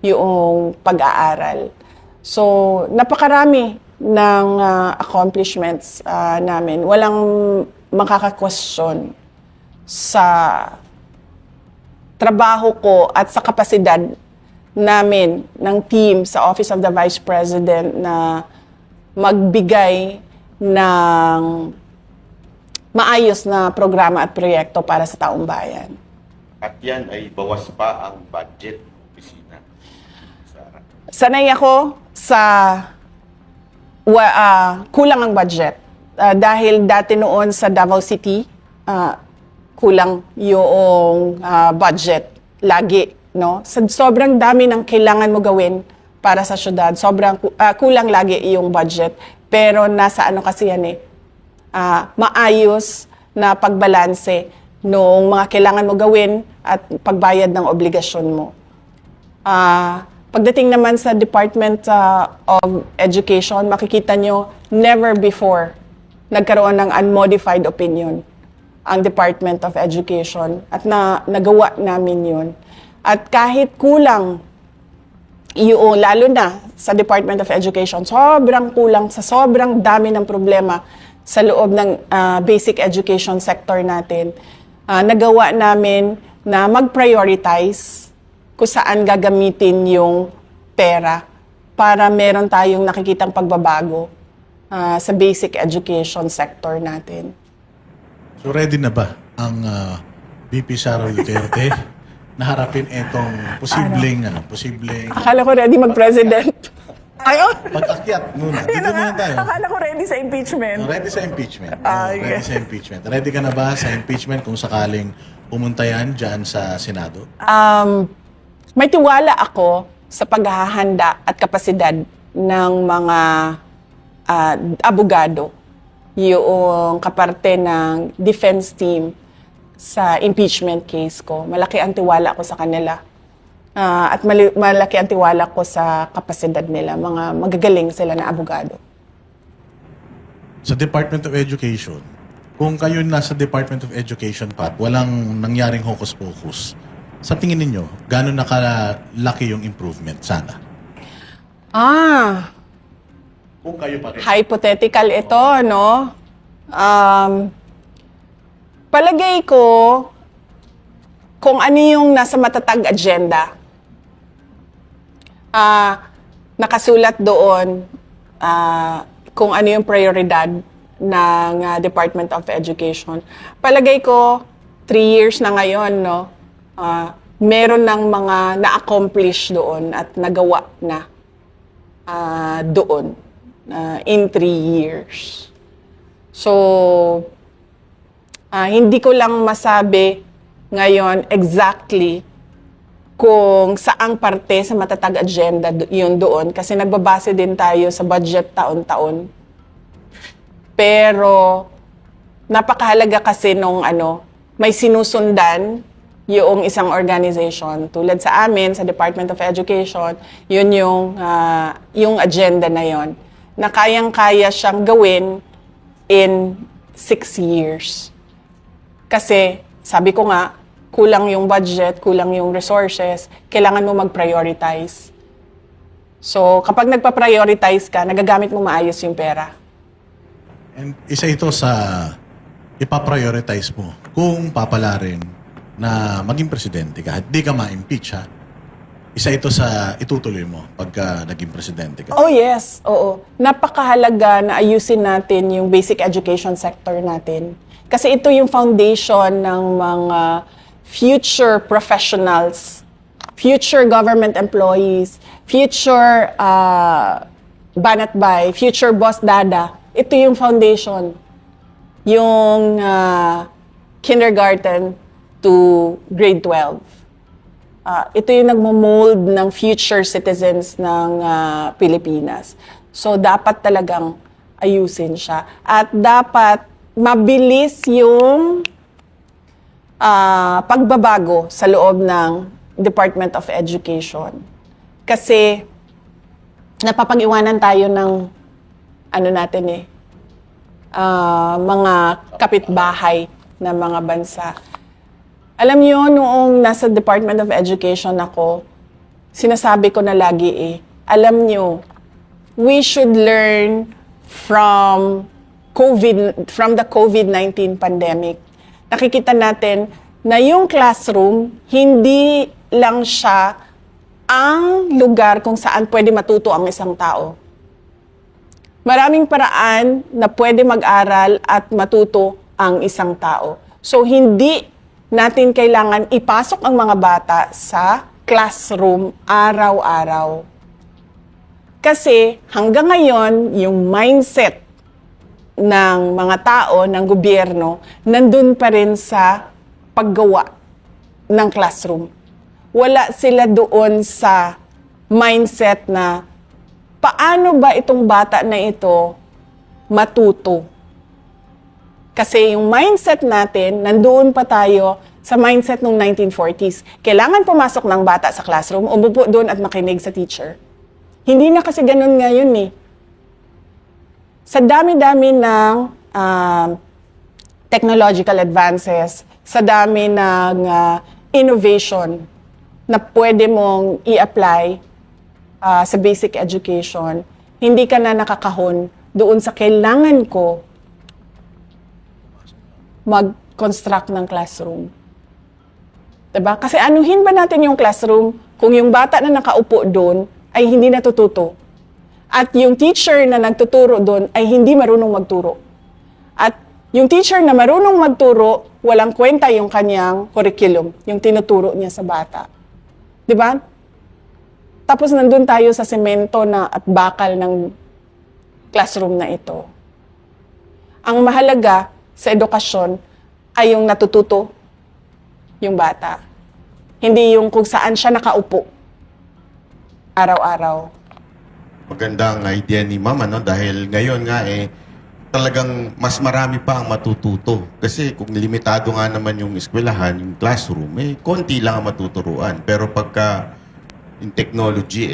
yung pag-aaral. So, napakarami ng accomplishments namin. Walang makaka-question sa trabaho ko at sa kapasidad namin ng team sa Office of the Vice President na magbigay ng maayos na programa at proyekto para sa taong bayan. At yan ay bawas pa ang budget ng opisina. Sara. Sanay ako sa kulang ang budget. Dahil dati noon sa Davao City, kulang yung budget lagi, no? Sobrang dami ng kailangan mo gawin para sa syudad. Sobrang kulang lagi yung budget. Pero nasa ano kasi yan maayos na pagbalanse nung mga kailangan mo gawin at pagbayad ng obligasyon mo. Pagdating naman sa Department of Education, makikita nyo, never before nagkaroon ng unmodified opinion ang Department of Education at nagawa namin yun. At kahit kulang, lalo na sa Department of Education, sobrang kulang sa sobrang dami ng problema sa loob ng basic education sector natin, nagawa namin na mag-prioritize kung saan gagamitin yung pera para meron tayong nakikitang pagbabago sa basic education sector natin. So ready na ba ang VP Sara Duterte na harapin itong posibleng Akala ko ready mag-president. Ayun! pag-akyat muna. Dito muna tayo. Akala ko ready sa impeachment. Ready sa impeachment. Yes. Ready sa impeachment. Ready ka na ba sa impeachment kung sakaling pumunta yan dyan sa Senado? May tiwala ako sa paghahanda at kapasidad ng mga abogado, yung kaparte ng defense team sa impeachment case ko. Malaki ang tiwala ko sa kanila. At malaki ang tiwala ko sa kapasidad nila. Mga magagaling sila na abogado. Sa Department of Education, kung kayo nasa Department of Education, Pat, walang nangyaring hocus-pocus, sa tingin ninyo, gano'n nakalaki yung improvement sana? Kung kayo pa rin. Hypothetical ito, no? Palagay ko, kung ano yung nasa matatag agenda, nakasulat doon kung ano yung prioridad ng Department of Education. Palagay ko, 3 years na ngayon, no? Meron ng mga na-accomplish doon at nagawa na doon in 3 years. So, hindi ko lang masabi ngayon exactly kung saang parte sa matatag agenda yun doon kasi nagbabase din tayo sa budget taon-taon. Pero napakahalaga kasi nung may sinusundan yung isang organization. Tulad sa amin, sa Department of Education, yun yung agenda na yon na kayang-kaya siyang gawin in 6 years. Kasi, sabi ko nga, kulang yung budget, kulang yung resources, kailangan mo mag-prioritize. So, kapag nagpa-prioritize ka, nagagamit mo maayos yung pera. And isa ito sa ipaprioritize mo kung papalarin na maging presidente ka. Di ka ma-impeach, ha? Isa ito sa itutuloy mo pagka naging presidente ka. Oh yes, oo. Napakahalaga na ayusin natin yung basic education sector natin. Kasi ito yung foundation ng mga future professionals, future government employees, future banatbay, future boss dada. Ito yung foundation. Yung kindergarten to grade 12. Ito yung nagmo-mold ng future citizens ng Pilipinas. So, dapat talagang ayusin siya. At dapat mabilis yung pagbabago sa loob ng Department of Education. Kasi, napapag-iwanan tayo ng mga kapitbahay na mga bansa. Alam niyo, noong nasa Department of Education ako, sinasabi ko na lagi alam niyo, we should learn from the COVID-19 pandemic. Nakikita natin na yung classroom, hindi lang siya ang lugar kung saan pwede matuto ang isang tao. Maraming paraan na pwede mag-aral at matuto ang isang tao. So, hindi natin kailangan ipasok ang mga bata sa classroom araw-araw. Kasi hanggang ngayon, yung mindset ng mga tao, ng gobyerno, nandun pa rin sa paggawa ng classroom. Wala sila doon sa mindset na paano ba itong bata na ito matuto? Kasi yung mindset natin, nandoon pa tayo sa mindset ng 1940s. Kailangan pumasok ng bata sa classroom, umupo doon at makinig sa teacher. Hindi na kasi ganun ngayon Sa dami-dami ng technological advances, sa dami ng innovation na pwede mong i-apply sa basic education, hindi ka na nakakahon doon sa kailangan ko mag-construct ng classroom. Diba? Kasi anuhin ba natin yung classroom kung yung bata na nakaupo doon ay hindi natututo? At yung teacher na nagtuturo doon ay hindi marunong magturo. At yung teacher na marunong magturo, walang kwenta yung kanyang curriculum, yung tinuturo niya sa bata. Di ba? Tapos nandun tayo sa semento na at bakal ng classroom na ito. Ang mahalaga sa edukasyon ay yung natututo yung bata. Hindi yung kung saan siya nakaupo araw-araw. Magandang idea ni Mama, no? Dahil ngayon nga talagang mas marami pa ang matututo. Kasi kung limitado nga naman yung eskwelahan, yung classroom, konti lang ang matuturuan. Pero pagka yung technology,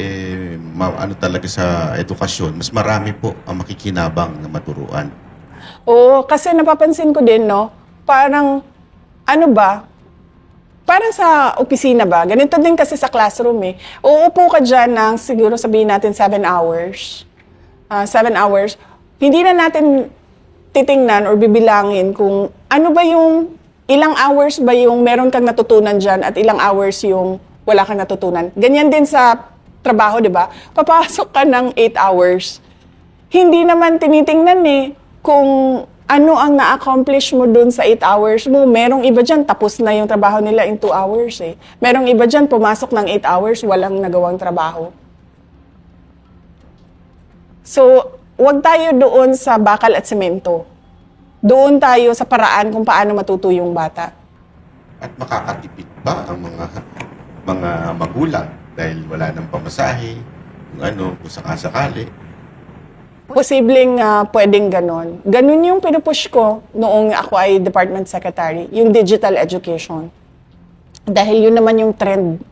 talaga sa edukasyon, mas marami po ang makikinabang na maturuan. Oo, kasi napapansin ko din, no? Parang, parang sa opisina ba? Ganito din kasi sa classroom Uupo ka dyan ng siguro sabihin natin 7 hours. 7 hours. Hindi na natin titingnan or bibilangin kung ano ba yung, ilang hours ba yung meron kang natutunan dyan at ilang hours yung wala kang natutunan. Ganyan din sa trabaho, di ba? Papasok ka ng 8 hours. Hindi naman tinitingnan kung ano ang na-accomplish mo dun sa 8 hours mo. Merong iba dyan, tapos na yung trabaho nila in 2 hours Merong iba dyan, pumasok ng 8 hours, walang nagawang trabaho. So, wag tayo doon sa bakal at semento. Doon tayo sa paraan kung paano matuto yung bata. At makakatipid ba ang mga magulang dahil wala nang pamasahe, kung sakasakali? Posibleng pwedeng ganon. Ganon yung pinupush ko noong ako ay department secretary, yung digital education. Dahil yun naman yung trend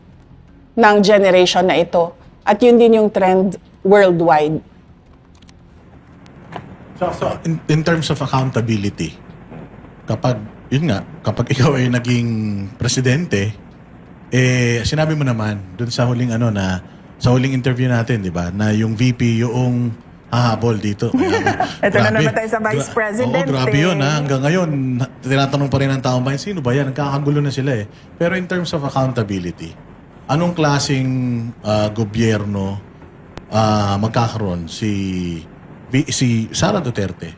ng generation na ito. At yun din yung trend worldwide. So in terms of accountability, kapag ikaw ay naging presidente, sinabi mo naman dun sa huling sa huling interview natin, di ba, na yung VP yung hahabol dito. Ito na naman tayo sa Vice President. Oo, grabe yun hanggang ngayon, tinatanong pa rin ng taong bayan, sino ba yan? Nagkakagulo na sila Pero in terms of accountability, anong klaseng gobyerno magkakaroon si Sara Duterte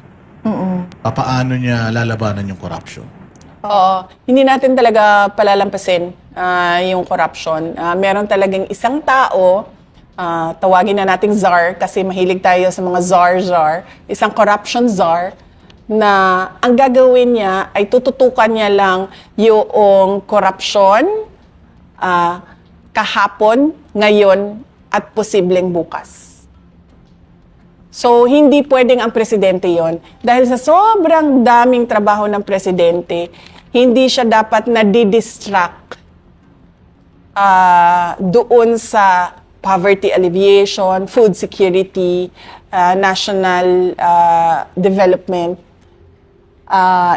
papaano niya lalabanan yung corruption? Oo, hindi natin talaga palalampasin yung corruption. Meron talagang isang tao, tawagin na nating czar kasi mahilig tayo sa mga czar, isang corruption czar, na ang gagawin niya ay tututukan niya lang yung corruption kahapon, ngayon, at posibleng bukas. So, hindi pwedeng ang presidente yon. Dahil sa sobrang daming trabaho ng presidente, hindi siya dapat na-distract doon sa poverty alleviation, food security, national development,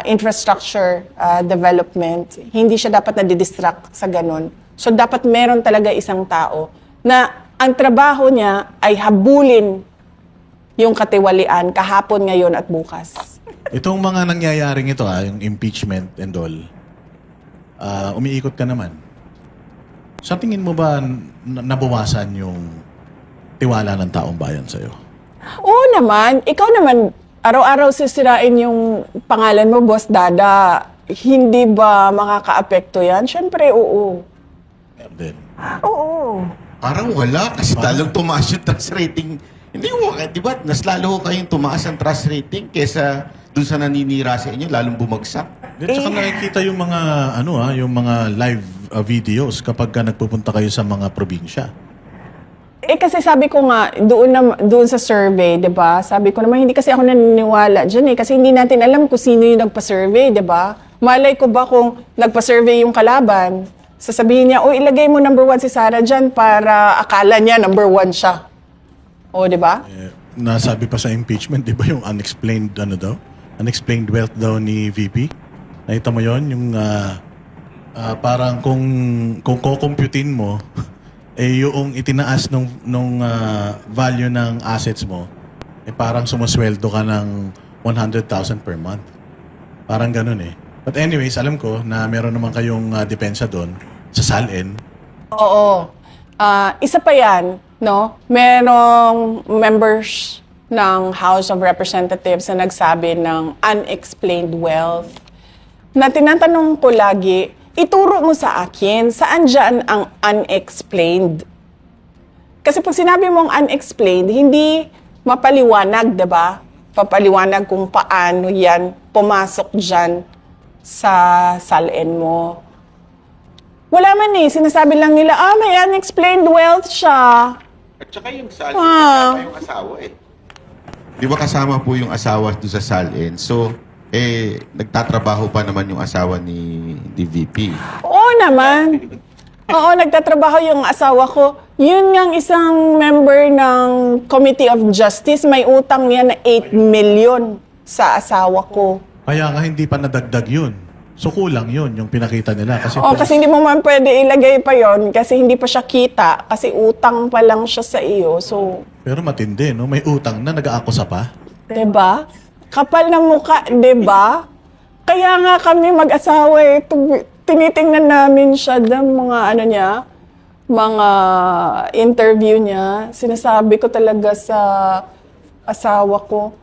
infrastructure development. Hindi siya dapat na-distract sa ganun. So, dapat meron talaga isang tao na ang trabaho niya ay habulin yung katiwalian kahapon, ngayon at bukas. Itong mga nangyayaring ito, yung impeachment and all, umiikot ka naman. Sa tingin mo ba nabawasan yung tiwala ng taong bayan sa'yo? Oo naman. Ikaw naman, araw-araw sisirain yung pangalan mo, Boss Dada. Hindi ba makakaapekto yan? Siyempre, oo. Meron din. Oo. Parang wala kasi talong tumaas yung trust rating. Hindi mo, di ba? Mas lalo kayong tumaas ang trust rating kesa dun sa naninira sa inyo, lalong bumagsak. At saka nakikita yung mga, yung mga live videos kapag ka nagpupunta kayo sa mga probinsya. Kasi sabi ko nga, doon sa survey, 'di ba? Sabi ko naman, hindi kasi ako naniniwala diyan kasi hindi natin alam kung sino yung nagpa-survey, 'di ba? Malay ko ba kung nagpa-survey yung kalaban, sasabihin niya, ilagay mo number 1 si Sarah diyan para akala niya number 1 siya. O, 'di ba? Nasabi pa sa impeachment, di ba, yung unexplained, unexplained wealth daw ni VP? Nakita mo yon yung parang kung kukumputin mo, yung itinaas nung value ng assets mo, parang sumusweldo ka ng 100,000 per month. Parang ganun eh. But anyways, alam ko na meron naman kayong depensa doon sa SALN. Oo. Isa pa yan, no? Merong members ng House of Representatives na nagsabi ng unexplained wealth. Na tinatanong ko lagi, ituro mo sa akin, saan dyan ang unexplained? Kasi pag sinabi mong unexplained, hindi mapaliwanag, di ba? Papaliwanag kung paano yan pumasok dyan sa SALN mo. Wala man sinasabi lang nila, may unexplained wealth siya. At saka yung SALN, kasama yung asawa eh. Di ba kasama po yung asawa doon sa SALN? So, nagtatrabaho pa naman yung asawa ni VP. Oo naman. Oo, nagtatrabaho yung asawa ko. Yun ngang isang member ng Committee of Justice, may utang niya na 8 million sa asawa ko. Kaya nga hindi pa nadagdag yun. So kulang yun, yung pinakita nila. Kasi hindi mo man pwede ilagay pa yon kasi hindi pa siya kita, kasi utang pa lang siya sa iyo. So, pero matindi, no? May utang na, nag-aakusa pa. 'di ba? Kapal na mukha, 'di ba? Kaya nga kami mag-asawa tinitingnan namin siya ng mga mga interview niya. Sinasabi ko talaga sa asawa ko.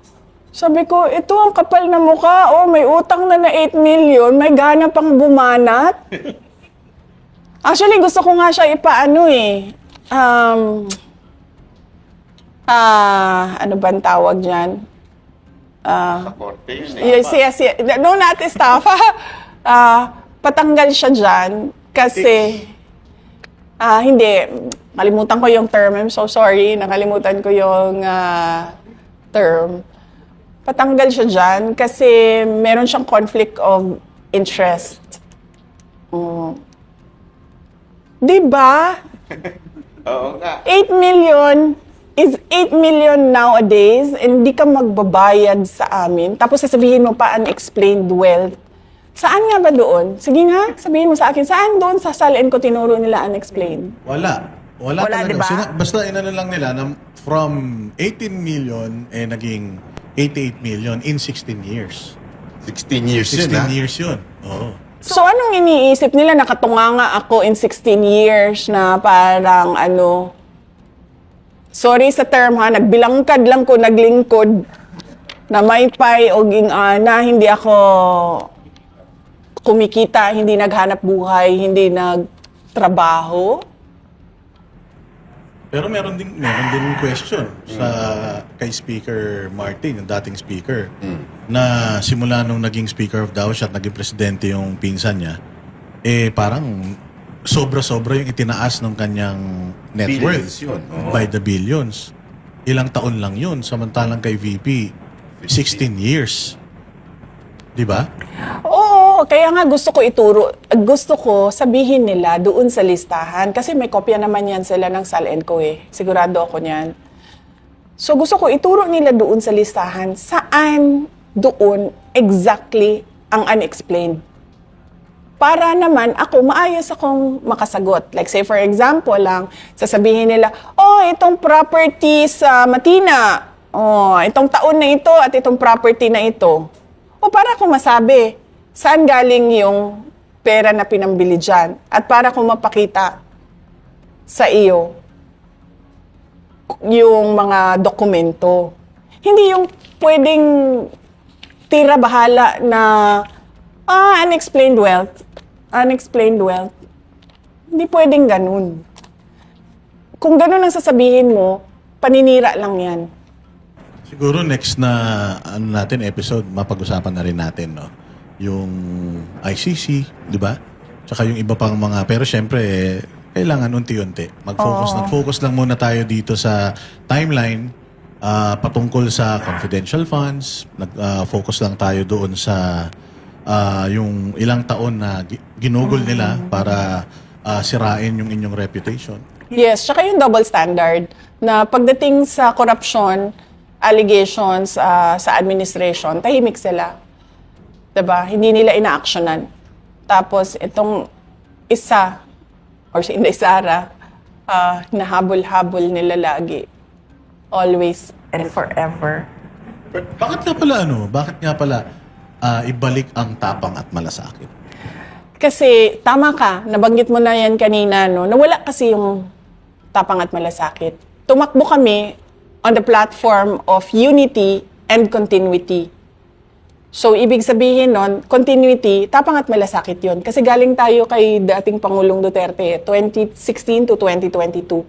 Sabi ko, ito ang kapal na mukha. May utang na 8 million, may gana pang bumanat. Actually, gusto ko nga siya ipaano ano ba ang tawag diyan? Sa korte yun eh. Yes. No, not estafa. Patanggal siya dyan kasi hindi. Nakalimutan ko yung term. I'm so sorry. Nakalimutan ko yung term. Patanggal siya dyan kasi meron siyang conflict of interest. Diba? Oo nga. 8 million is 8 million nowadays and di ka magbabayad sa amin. Tapos sasabihin mo pa unexplained wealth. Saan nga ba doon? Sige nga, sabihin mo sa akin, saan doon sa SALN ko tinuro nila unexplained? Wala talaga. Diba? Basta inano lang nila na from 18 million naging 88 million in 16 years. 16 years 16 yun, years yun. Oo. So anong iniisip nila? Nakatunganga ako in 16 years na parang sorry sa term nagbilangkad lang ko, naglingkod. na may pay o na hindi ako kumikita, hindi naghanap buhay, hindi nagtrabaho. Pero meron din question sa kay Speaker Martin, yung dating speaker, na simula nung naging Speaker of the House at naging presidente yung pinsan niya, parang sobra-sobra yung itinaas ng kanyang net Billions worth yun. Oo. by the billions. Ilang taon lang yun, samantalang kay VP, 16 years. Di ba? Oo, kaya nga gusto ko sabihin nila doon sa listahan kasi may kopya naman yan sila ng SALNCO Sigurado ako niyan. So gusto ko ituro nila doon sa listahan saan doon exactly ang unexplained. Para naman ako, maayos akong makasagot. Like say for example lang, sasabihin nila, itong property sa Matina, itong taon na ito at itong property na ito. Para akong masabi, saan galing yung pera na pinambili dyan? At para akong mapakita sa iyo yung mga dokumento. Hindi yung pwedeng tira-bahala na unexplained wealth. Unexplained wealth. Hindi pwedeng ganun. Kung ganun ang sasabihin mo, paninira lang yan. Siguro next na episode, mapag-usapan na rin natin, no? Yung ICC, di ba? Tsaka yung iba pang mga, pero syempre, kailangan unti-unti. Nag-focus lang muna tayo dito sa timeline patungkol sa confidential funds. Nag-focus lang tayo doon sa yung ilang taon na ginugol nila para sirain yung inyong reputation. Yes, tsaka yung double standard na pagdating sa corruption, allegations sa administration, tahimik sila. Diba? Hindi nila ina-actionan. Tapos itong isa, or si Inday Sara, nahabol-habol nila lagi. Always. And forever. Bakit nga pala ibalik ang tapang at malasakit? Kasi tama ka, nabanggit mo na yan kanina, no? Nawala kasi yung tapang at malasakit. Tumakbo kami on the platform of unity and continuity. So, ibig sabihin nun, continuity, tapang at malasakit yun. Kasi galing tayo kay dating Pangulong Duterte, 2016 to 2022.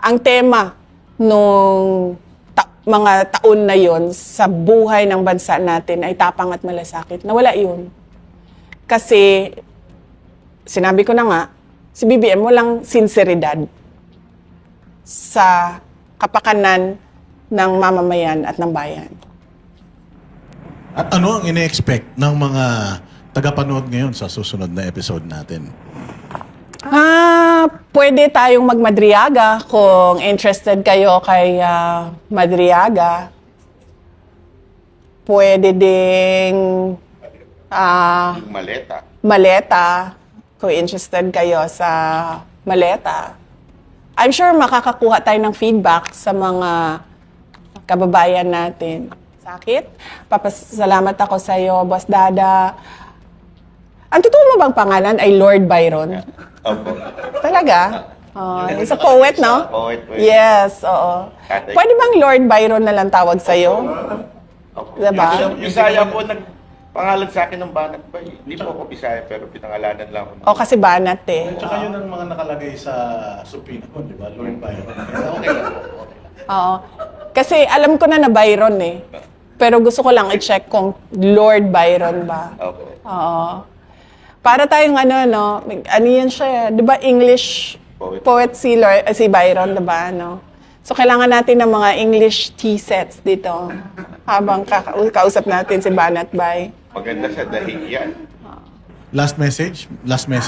Ang tema nung mga taon na yon sa buhay ng bansa natin ay tapang at malasakit. Nawala yun. Kasi, sinabi ko na nga, si BBM walang sinseridad sa kapakanan ng mamamayan at ng bayan. At ano ang ine-expect ng mga tagapanood ngayon sa susunod na episode natin? Pwede tayong magmadriaga kung interested kayo kay Madriaga. Pwede ding Maleta kung interested kayo sa Maleta. I'm sure makakakuha tayo ng feedback sa mga kababayan natin. Sakit? Papasalamat ako sa iyo, Boss Dada. Ang totoo mo bang pangalan ay Lord Byron? Opo. Talaga? He's a poet, no? Poet po. Yes, oo. Pwede bang Lord Byron na lang tawag sa'yo? Opo. Diba? Yung Bisaya po nagpangalan sa akin ng Banat ba? Hindi po ako Bisaya pero pinangalanan lang ako. O kasi banat eh. Tsaka yun ang mga nakalagay sa supina ko, di ba? Lord Byron. Okay lang po. Oo. Kasi alam ko na Byron eh. Pero gusto ko lang i-check kung Lord Byron ba. Opo. Oo. Para tayong ano yan siya, di ba English poet si Byron, di ba? No? So kailangan natin ng mga English tea sets dito habang kausap natin si Banat Bay. Maganda sa dahiyan. Last message sa last mga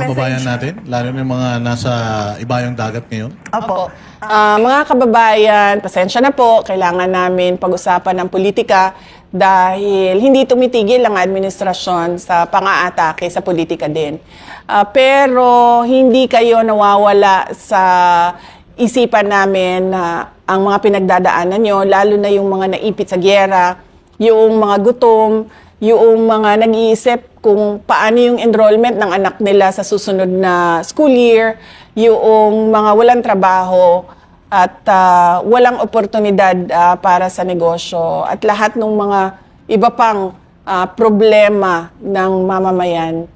kababayan message. natin, lalo na yung mga nasa ibayong dagat ngayon. Opo. Mga kababayan, pasensya na po, kailangan namin pag-usapan ng politika dahil hindi tumitigil ang administrasyon sa pang-aatake sa politika din. Pero hindi kayo nawawala sa isipan namin na ang mga pinagdadaanan nyo, lalo na yung mga naipit sa gyera, yung mga gutom, yung mga nag-iisip kung paano yung enrollment ng anak nila sa susunod na school year, yung mga walang trabaho, at walang oportunidad para sa negosyo at lahat ng mga iba pang problema ng mamamayan.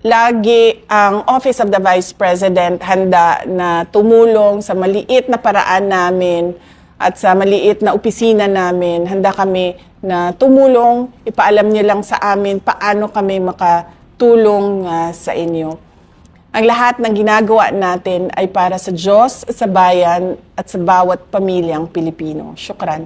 Lagi ang Office of the Vice President handa na tumulong sa maliit na paraan namin at sa maliit na opisina namin. Handa kami na tumulong, ipaalam niyo lang sa amin paano kami makatulong sa inyo. Ang lahat ng ginagawa natin ay para sa Diyos, sa bayan at sa bawat pamilyang Pilipino. Syukran.